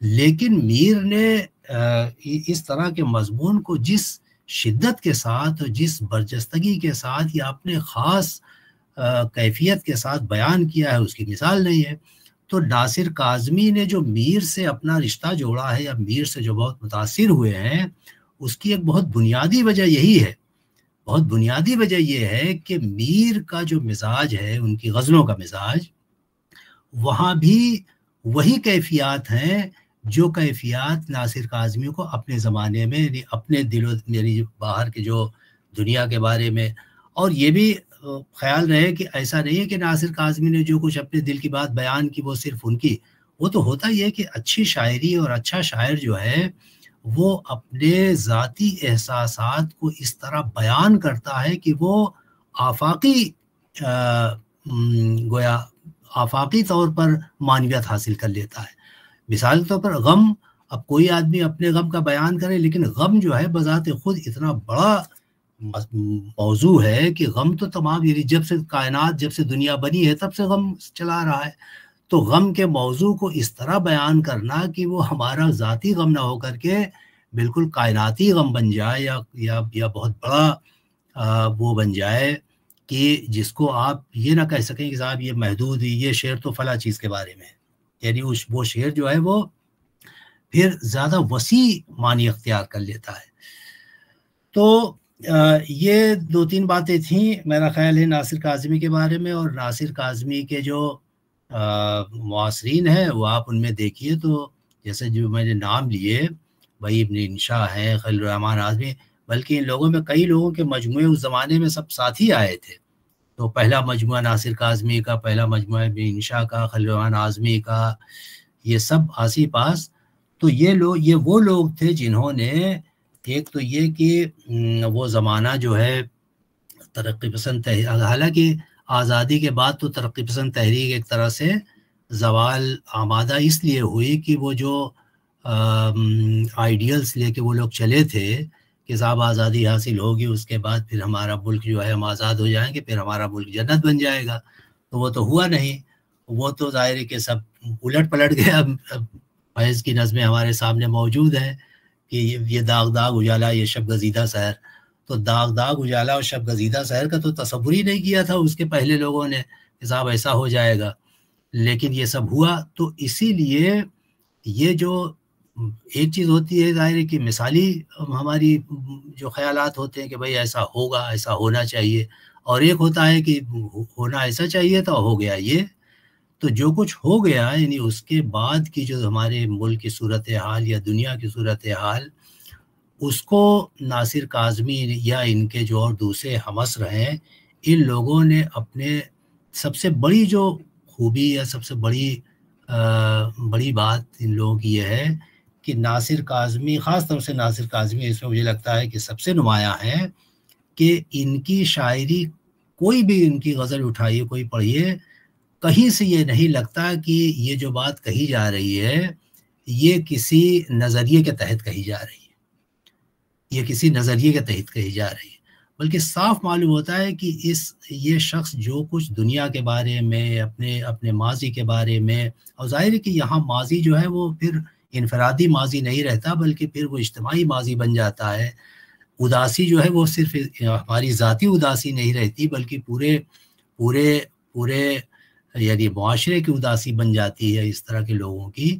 لیکن میر نے اس طرح کے مضمون کو جس شدت کے ساتھ اور جس برجستگی کے ساتھ یا اپنے خاص کیفیت کے ساتھ بیان کیا ہے اس کی مثال نہیں ہے. تو ناصر کاظمی نے جو میر سے اپنا رشتہ جوڑا ہے یا میر سے جو بہت متاثر ہوئے ہیں اس کی ایک بہت بنیادی وجہ یہی ہے، بہت بنیادی وجہ یہ ہے کہ میر کا جو مزاج ہے، ان کی غزلوں کا مزاج، وہاں بھی وہی کیفیات ہیں جو کیفیات ناصر کاظمی کو اپنے زمانے میں یعنی اپنے دل و یعنی باہر کے جو دنیا کے بارے میں. اور یہ بھی خیال رہے کہ ایسا نہیں ہے کہ ناصر کاظمی نے جو کچھ اپنے دل کی بات بیان کی وہ صرف ان کی، وہ تو ہوتا ہی ہے کہ اچھی شاعری اور اچھا شاعر جو ہے وہ اپنے ذاتی احساسات کو اس طرح بیان کرتا ہے کہ وہ آفاقی گویا آفاقی طور پر معنویت حاصل کر لیتا ہے. مثال کے طور پر غم، اب کوئی آدمی اپنے غم کا بیان کرے لیکن غم جو ہے بذات خود اتنا بڑا موضوع ہے کہ غم تو تمام یعنی جب سے کائنات جب سے دنیا بنی ہے تب سے غم چلا رہا ہے. تو غم کے موضوع کو اس طرح بیان کرنا کہ وہ ہمارا ذاتی غم نہ ہو کر کے بالکل کائناتی غم بن جائے یا بہت بڑا وہ بن جائے کہ جس کو آپ یہ نہ کہہ سکیں کہ صاحب یہ محدود یہ شعر تو فلاں چیز کے بارے میں ہے. یعنی وہ شعر جو ہے وہ پھر زیادہ وسیع معنی اختیار کر لیتا ہے. تو یہ 2-3 باتیں تھیں میرا خیال ہے ناصر کاظمی کے بارے میں. اور ناصر کاظمی کے جو معاصرین ہیں وہ آپ ان میں دیکھیے تو جیسے جو میں نے نام لیے بھائی ابن انشا ہیں، خلیل الرحمن اعظمی، بلکہ ان لوگوں میں کئی لوگوں کے مجموعے اس زمانے میں سب ساتھ ہی آئے تھے. تو پہلا مجموعہ ناصر کاظمی کا، پہلا مجموعہ ابن انشا کا، خلیل الرحمن اعظمی کا، یہ سب آسی پاس. تو یہ وہ لوگ تھے جنہوں نے ایک تو یہ کہ وہ زمانہ جو ہے ترقی پسند تحریک، حالانکہ آزادی کے بعد تو ترقی پسند تحریک ایک طرح سے زوال آمادہ اس لیے ہوئی کہ وہ جو آئیڈیلز لے کے وہ لوگ چلے تھے کہ صاحب آزادی حاصل ہوگی اس کے بعد پھر ہمارا ملک جو ہے ہم آزاد ہو جائیں گے، پھر ہمارا ملک جنت بن جائے گا. تو وہ تو ہوا نہیں، وہ تو ظاہر ہے کہ سب الٹ پلٹ گیا. فیض کی نظمیں ہمارے سامنے موجود ہیں کہ یہ داغ داغ اجالا یہ شب گزیدہ سحر. تو داغ داغ اجالا اور شب گزیدہ سحر کا تو تصور ہی نہیں کیا تھا اس کے پہلے لوگوں نے کہ صاحب ایسا ہو جائے گا، لیکن یہ سب ہوا. تو اسی لیے یہ جو ایک چیز ہوتی ہے ظاہر ہے کہ مثالی ہماری جو خیالات ہوتے ہیں کہ بھئی ایسا ہوگا، ایسا ہونا چاہیے، اور ایک ہوتا ہے کہ ہونا ایسا چاہیے تھا ہو گیا یہ. تو جو کچھ ہو گیا یعنی اس کے بعد کی جو ہمارے ملک کی صورتحال یا دنیا کی صورتحال، اس کو ناصر کاظمی یا ان کے جو اور دوسرے ہمعصر ہیں ان لوگوں نے اپنے سب سے بڑی جو خوبی یا سب سے بڑی بات ان لوگوں کی یہ ہے کہ ناصر کاظمی، خاص طور سے ناصر کاظمی اس میں مجھے لگتا ہے کہ سب سے نمایاں ہے کہ ان کی شاعری کوئی بھی ان کی غزل اٹھائیے کوئی پڑھیے، کہیں سے یہ نہیں لگتا کہ یہ جو بات کہی جا رہی ہے یہ کسی نظریے کے تحت کہی جا رہی ہے، یہ کسی نظریے کے تحت کہی جا رہی ہے، بلکہ صاف معلوم ہوتا ہے کہ یہ شخص جو کچھ دنیا کے بارے میں اپنے ماضی کے بارے میں، اور ظاہر ہے کہ یہاں ماضی جو ہے وہ پھر انفرادی ماضی نہیں رہتا بلکہ پھر وہ اجتماعی ماضی بن جاتا ہے. اداسی جو ہے وہ صرف ہماری ذاتی اداسی نہیں رہتی بلکہ پورے یعنی معاشرے کی اداسی بن جاتی ہے اس طرح کے لوگوں کی.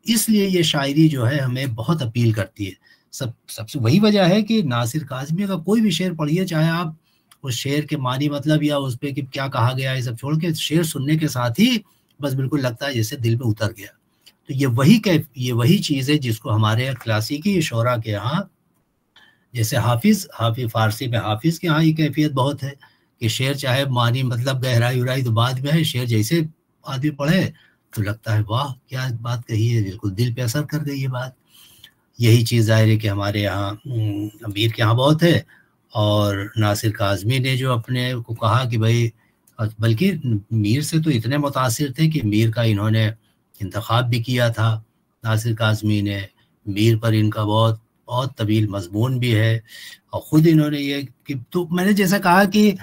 اس لیے یہ شاعری جو ہے ہمیں بہت اپیل کرتی ہے. سب سے وہی وجہ ہے کہ ناصر کاظمی کا کوئی بھی شعر پڑھیے، چاہے آپ اس شعر کے معنی مطلب یا اس پہ کہ کیا کہا گیا یہ سب چھوڑ کے شعر سننے کے ساتھ ہی بس بالکل لگتا ہے جیسے دل میں اتر گیا. تو یہ وہی چیز ہے جس کو ہمارے کلاسیکی شعراء کے ہاں جیسے حافظ فارسی میں حافظ کے ہاں یہ کیفیت بہت ہے کہ شعر چاہے معنی مطلب گہرائی ورائی تو بعد میں ہے، شعر جیسے آدمی پڑھے تو لگتا ہے واہ کیا بات کہی ہے، بالکل دل پہ اثر کر گئی یہ بات. یہی چیز ظاہر ہے کہ ہمارے یہاں امیر کے ہاں بہت ہے. اور ناصر کاظمی نے جو اپنے کو کہا کہ بھائی، بلکہ میر سے تو اتنے متاثر تھے کہ میر کا انہوں نے انتخاب بھی کیا تھا. ناصر کاظمی نے میر پر ان کا بہت طویل مضمون بھی ہے، اور خود انہوں نے یہ کہ تو میں نے جیسا کہا کہ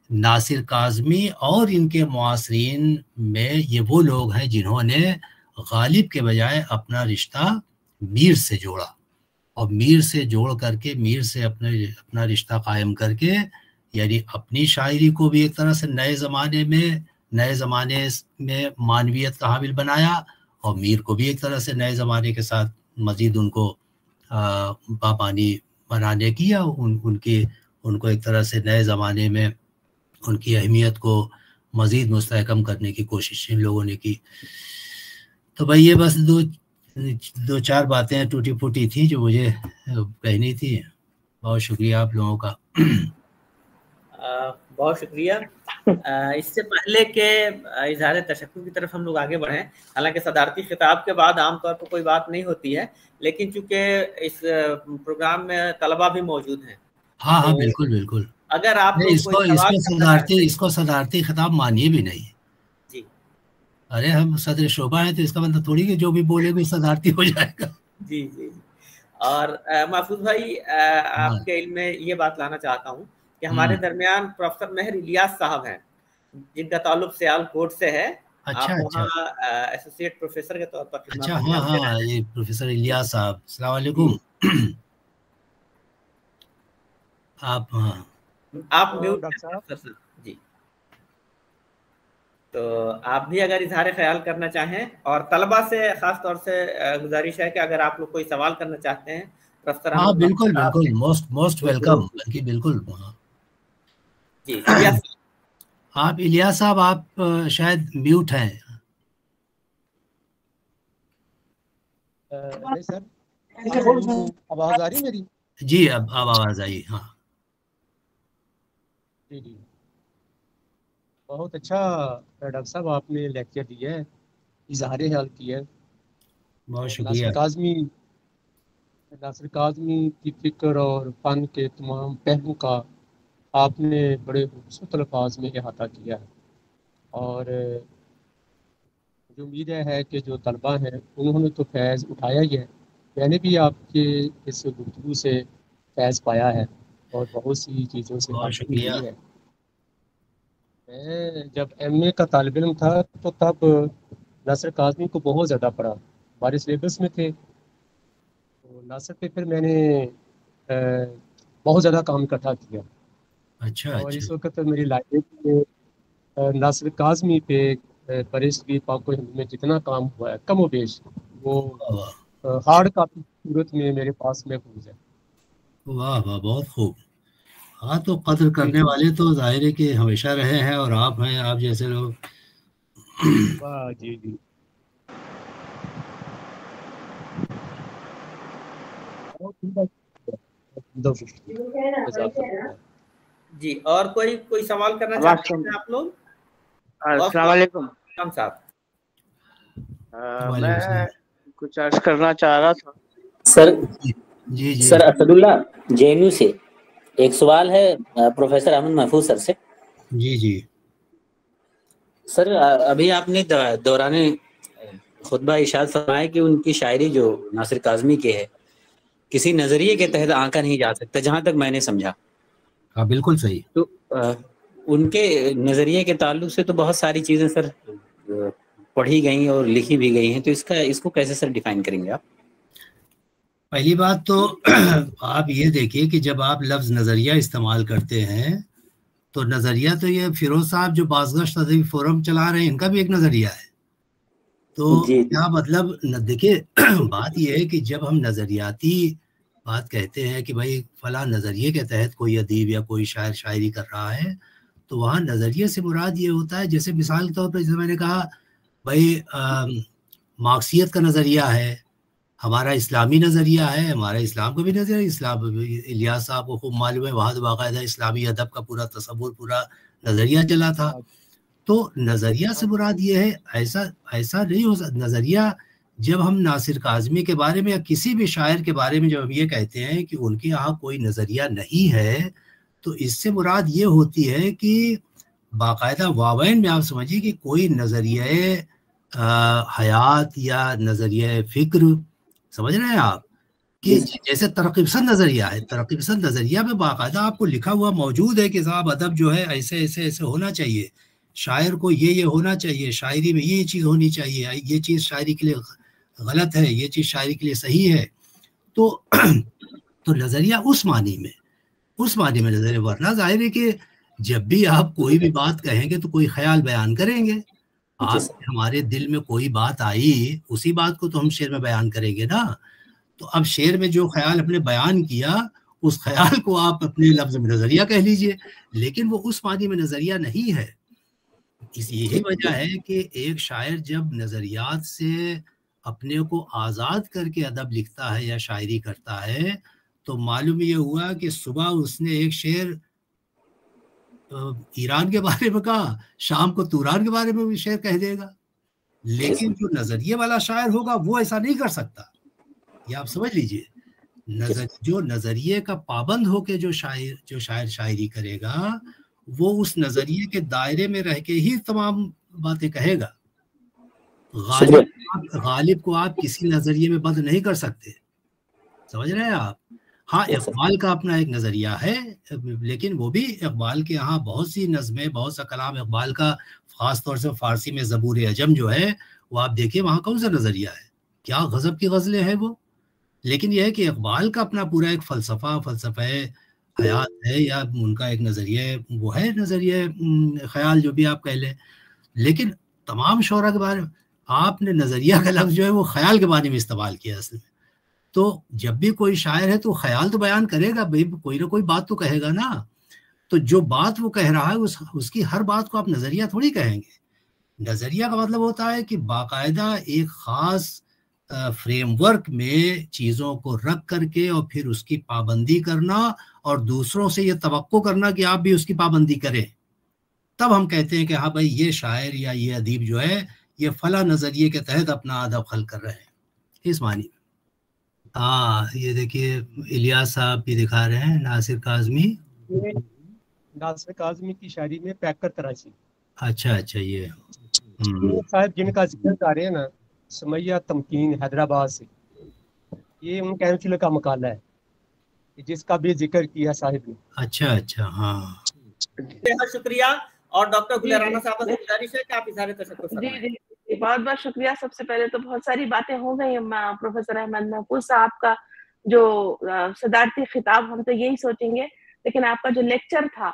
ناصر کاظمی اور ان کے معاصرین میں یہ وہ لوگ ہیں جنہوں نے غالب کے بجائے اپنا رشتہ میر سے جوڑا، اور میر سے جوڑ کر کے میر سے اپنا رشتہ قائم کر کے یعنی اپنی شاعری کو بھی ایک طرح سے نئے زمانے میں معنویت کا حامل بنایا، اور میر کو بھی ایک طرح سے نئے زمانے کے ساتھ مزید ان کو پاپانی بنانے کی، یا ان کو ایک طرح سے نئے زمانے میں ان کی اہمیت کو مزید مستحکم کرنے کی کوشش ان لوگوں نے کی۔ تو بھائی یہ بس دو چار باتیں ٹوٹی پھوٹی تھیں جو مجھے کہنی تھی۔ بہت شکریہ آپ لوگوں کا۔ بہت شکریہ۔ اس سے پہلے کہ اظہار تشکر کی طرف ہم لوگ آگے بڑھیں، حالانکہ صدارتی خطاب کے بعد عام طور پر کوئی بات نہیں ہوتی ہے، لیکن چونکہ اس پروگرام میں طلبہ بھی موجود ہیں۔ ہاں بالکل بالکل، اگر آپ اس کو صدارتی خطاب مانیے بھی نہیں جی، ارے ہم صدر شعبہ ہیں تو اس کا مطلب تھوڑی کہ جو بھی بولے گا صدارتی ہو جائے گا۔ جی جی۔ اور محفوظ بھائی آپ کے علم میں یہ بات لانا چاہتا ہوں کہ ہمارے درمیان پروفیسر مہر الیاس صاحب ہیں، جن کا تعلق سیال کوٹ سے ہے۔ آپ وہاں ایسوسیٹ پروفیسر کے طور پر خدمات انجام دے رہے ہیں۔ یہ پروفیسر الیاس صاحب، السلام علیکم۔ آپ میوٹ جی، تو آپ بھی اگر اظہار خیال کرنا چاہیں، اور طلبہ سے خاص طور سے گزارش ہے کہ اگر آپ لوگ کوئی سوال کرنا چاہتے ہیں پروفیسر ہاں بالکل بالکل، موسٹ ویلکم، بالکل۔ جی آپ الیاس صاحب آپ شاید میوٹ ہیں۔ سر آواز آ رہی میری؟ جی اب آواز آئی۔ ہاں جی، بہت اچھا ڈاکٹر صاحب آپ نے لیکچر دیا ہے، اظہار حال کیا ہے۔ بہت شکریہ۔ ناصر کاظمی کی فکر اور فن کے تمام پہلو کا آپ نے بڑے خوبصورت الفاظ میں احاطہ کیا ہے، اور جو امید ہے کہ جو طلباء ہیں انہوں نے تو فیض اٹھایا ہی ہے، میں نے بھی آپ کے اس گفتگو سے فیض پایا ہے اور بہت سی چیزوں سے شکریہ۔ ہے۔ میں جب ایم اے کا طالب علم تھا تو تب ناصر کاظمی کو بہت زیادہ پڑھا، ہمارے سلیبس میں تھے، تو ناصر پہ پھر میں نے بہت زیادہ کام اکٹھا کیا۔ اور اس وقت میری لائبریری میں ناصر کاظمی پہ برصغیر پاک و ہند میں جتنا کام ہوا ہے کم و بیش وہ ہارڈ کاپی کی صورت میں میرے پاس محفوظ ہے۔ واہ واہ، بہت خوب۔ ہاں تو قدر کرنے والے تو ظاہر ہے کہ ہمیشہ رہے ہیں، اور آپ ہیں، آپ جیسے لوگ۔ واہ جی جی، جی۔ اور کوئی سوال کرنا چاہتے ہیں آپ لوگ؟ السلام علیکم صاحب، میں کچھ عرض کرنا چاہ رہا تھا سر۔ جی سر اسد اللہ جے این یو سے ایک سوال ہے پروفیسر احمد محفوظ سر سے۔ جی سر، ابھی آپ نے دوران خطبہ ارشاد فرمایا کہ ان کی شاعری جو ناصر کاظمی کی ہے کسی نظریے کے تحت آنکا نہیں جا سکتا، جہاں تک میں نے سمجھا۔ ہاں بالکل صحیح۔ تو ان کے نظریے کے تعلق سے تو بہت ساری چیزیں سر پڑھی گئی اور لکھی بھی گئی ہیں، تو اس کو کیسے سر ڈیفائن کریں گے آپ؟ پہلی بات تو آپ یہ دیکھیے کہ جب آپ لفظ نظریہ استعمال کرتے ہیں تو نظریہ تو یہ فیروز صاحب جو بازگشت ادبی فورم چلا رہے ہیں ان کا بھی ایک نظریہ ہے۔ تو کیا مطلب، دیکھیے بات یہ ہے کہ جب ہم نظریاتی بات کہتے ہیں کہ بھائی فلاں نظریے کے تحت کوئی ادیب یا کوئی شاعر شاعری کر رہا ہے، تو وہاں نظریے سے مراد یہ ہوتا ہے، جیسے مثال کے طور پر جیسے میں نے کہا بھائی مارکسیت کا نظریہ ہے، ہمارا اسلامی نظریہ ہے، ہمارا اسلام کا بھی نظریہ، اسلام الیاس صاحب کو خوب معلوم ہے، وہاں باقاعدہ اسلامی ادب کا پورا تصور، پورا نظریہ چلا تھا۔ تو نظریہ سے مراد یہ ہے، ایسا نہیں ہو سکتا۔ نظریہ جب ہم ناصر کاظمی کے بارے میں یا کسی بھی شاعر کے بارے میں جب ہم یہ کہتے ہیں کہ ان کے یہاں کوئی نظریہ نہیں ہے، تو اس سے مراد یہ ہوتی ہے کہ باقاعدہ واوین میں آپ سمجھیے کہ کوئی نظریہ حیات یا نظریہ فکر، سمجھ رہے ہیں آپ، کہ جیسے ترقی پسند نظریہ ہے، ترقی پسند نظریہ میں باقاعدہ آپ کو لکھا ہوا موجود ہے کہ صاحب ادب جو ہے ایسے ایسے ایسے ہونا چاہیے، شاعر کو یہ ہونا چاہیے، شاعری میں یہ چیز ہونی چاہیے، یہ چیز شاعری کے لیے غلط ہے، یہ چیز شاعری کے لیے صحیح ہے. تو نظریہ اس معنی میں نظریہ. ورنہ ظاہر ہے کہ جب بھی آپ کوئی بھی بات کہیں گے تو کوئی خیال بیان کریں گے. ہمارے دل میں کوئی بات آئی، اسی بات کو تو ہم شعر میں بیان کریں گے نا. تو اب شعر میں جو خیال اپنے بیان کیا، اس خیال کو آپ اپنے لفظ میں نظریہ کہہ لیجئے، لیکن وہ اس معنی میں نظریہ نہیں ہے. یہی وجہ ہے کہ ایک شاعر جب نظریات سے اپنے کو آزاد کر کے ادب لکھتا ہے یا شاعری کرتا ہے، تو معلوم یہ ہوا کہ صبح اس نے ایک شعر ایران کے بارے میں کہا، شام کو توران کے بارے میں بھی شعر کہہ دے گا. لیکن جو نظریے والا شاعر ہوگا وہ ایسا نہیں کر سکتا. یہ آپ سمجھ لیجئے، جو نظریے کا پابند ہو کے جو شاعر شاعری کرے گا، وہ اس نظریے کے دائرے میں رہ کے ہی تمام باتیں کہے گا. غالب کو آپ کسی نظریے میں بند نہیں کر سکتے، سمجھ رہے ہیں آپ. ہاں اقبال کا اپنا ایک نظریہ ہے، لیکن وہ بھی اقبال کے یہاں بہت سی نظمیں، بہت سا کلام اقبال کا، خاص طور سے فارسی میں زبور عجم جو ہے، وہ آپ دیکھیں وہاں کون سا نظریہ ہے، کیا غضب کی غزلیں ہیں وہ. لیکن یہ ہے کہ اقبال کا اپنا پورا ایک فلسفہ حیات ہے، یا ان کا ایک نظریہ، وہ ہے نظریہ خیال جو بھی آپ کہہ لیں. لیکن تمام شعراء کے بارے میں آپ نے نظریہ کا لفظ جو ہے وہ خیال کے بارے میں استعمال کیا اصل میں. تو جب بھی کوئی شاعر ہے تو خیال تو بیان کرے گا، کوئی نہ کوئی بات تو کہے گا نا. تو جو بات وہ کہہ رہا ہے اس کی ہر بات کو آپ نظریہ تھوڑی کہیں گے. نظریہ کا مطلب ہوتا ہے کہ باقاعدہ ایک خاص فریم ورک میں چیزوں کو رکھ کر کے اور پھر اس کی پابندی کرنا، اور دوسروں سے یہ توقع کرنا کہ آپ بھی اس کی پابندی کریں. تب ہم کہتے ہیں کہ ہاں بھائی یہ شاعر یا یہ ادیب جو ہے یہ فلاں نظریے کے تحت اپنا ادب خلق کر رہے ہیں، اس معنی میں. ہاں یہ دیکھیے الیاس صاحب بھی دکھا رہے ہیں، ناصر کاظمی کی شاعری میں پیکر تراشی. اچھا یہ صاحب جن کا ذکر کر رہے ہیں نا، سمیہ تمکین حیدرآباد سے، یہ ان کینسل کا مقالہ ہے جس کا بھی ذکر کیا صاحب نے. اچھا ہاں بہت شکریہ. اور ڈاکٹر گلرانا صاحب سے گزارش ہے کہ آپ اظہار تشکر فرمائیں. جی بہت بہت شکریہ. سب سے پہلے تو بہت ساری باتیں ہو گئی. پروفیسر احمد محفوظ صاحب کا جو صدارتی خطاب، ہم تو یہی سوچیں گے، لیکن آپ کا جو لیکچر تھا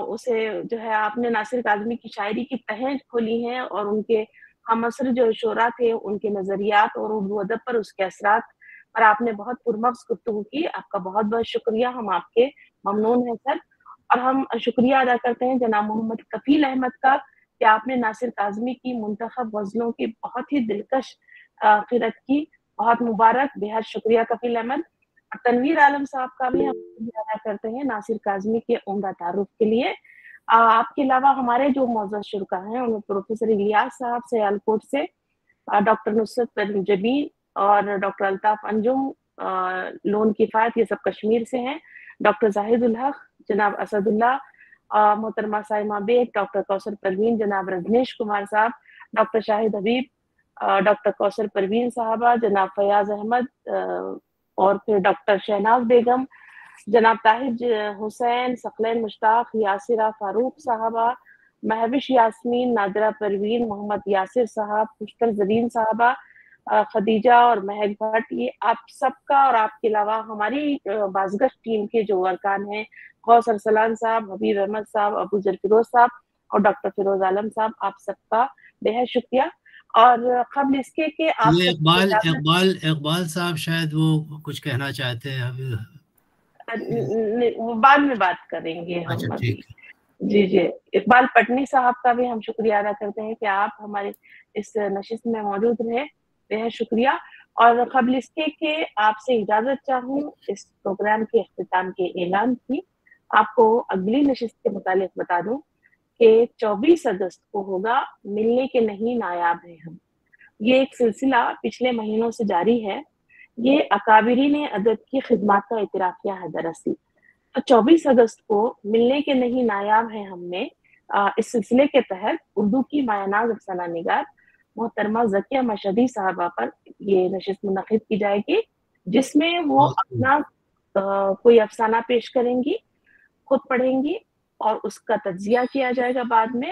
اسے جو ہے آپ نے ناصر کاظمی کی شاعری کی تہیں کھولی ہیں، اور ان کے ہم عصر جو شعراء تھے ان کے نظریات اور اردو ادب پر اس کے اثرات پر آپ نے بہت پرمغز گفتگو کی. آپ کا بہت بہت شکریہ، ہم آپ کے ممنون ہیں سر. اور ہم شکریہ ادا کرتے ہیں جناب محمد کفیل احمد کا کہ آپ نے ناصر کاظمی کی منتخب غزلوں کی بہت ہی دلکش قرأت کی. بہت مبارک، بے حد شکریہ کفیل احمد. اور تنویر عالم صاحب کا بھی ہم شکریہ ادا کرتے ہیں ناصر کاظمی کے عمدہ تعارف کے لیے. آپ کے علاوہ ہمارے جو معزز شرکا ہیں ان میں پروفیسر الیاس صاحب سیالکوٹ سے، ڈاکٹر نصرت جبین اور ڈاکٹر الطاف انجم لون کفایت، یہ سب کشمیر سے ہیں. ڈاکٹر زاہد الحق، جناب اسد اللہ، محترمہ سائمہ بیگ، ڈاکٹر کوثر پروین، جناب رجنیش کمار صاحب، ڈاکٹر شاہد حبیب، ڈاکٹر کوثر پروین صاحبہ، جناب فیاض احمد، اور پھر ڈاکٹر شہناز بیگم، جناب طاہر حسین، ثقلین مشتاق، یاسرہ فاروق صاحبہ، مہوش یاسمین، نادرہ پروین، محمد یاسر صاحب، خوشتر زرین صاحبہ، خدیجہ اور مہک بھٹ، یہ آپ سب کا اور آپ کے علاوہ ہماری بازگشت ٹیم کے جو ارکان ہیں، غوث ارسلان صاحب، حبیب احمد صاحب، ابو ذر فیروز صاحب اور ڈاکٹر فیروز عالم صاحب، آپ سب کا بے حد شکریہ. اور قبل اس کے کہ آپ اقبال صاحب شاید وہ کچھ کہنا چاہتے ہیں، بعد میں بات کریں گے ہم ابھی. جی اقبال پٹنی صاحب کا بھی ہم شکریہ ادا کرتے ہیں کہ آپ ہمارے اس نشست میں موجود رہے، بے حد شکریہ. اور قبل اس کے کہ آپ سے اجازت چاہوں اس پروگرام کے اختتام کے اعلان کی، آپ کو اگلی نشست کے متعلق بتا دوں کہ 24 اگست کو ہوگا ملنے کے نہیں نایاب ہیں ہم. یہ ایک سلسلہ پچھلے مہینوں سے جاری ہے. یہ اکابرین ادب کی خدمات کا اعترافیہ ہے دراصل. تو 24 اگست کو ملنے کے نہیں نایاب ہیں ہم میں اس سلسلے کے تحت اردو کی مایہ ناز افسانہ نگار محترمہ ذکیہ مشہدی صاحبہ پر یہ نشست منعقد کی جائے گی، جس میں وہ اپنا کوئی افسانہ پیش کریں گی، خود پڑھیں گی اور اس کا تجزیہ کیا جائے گا بعد میں،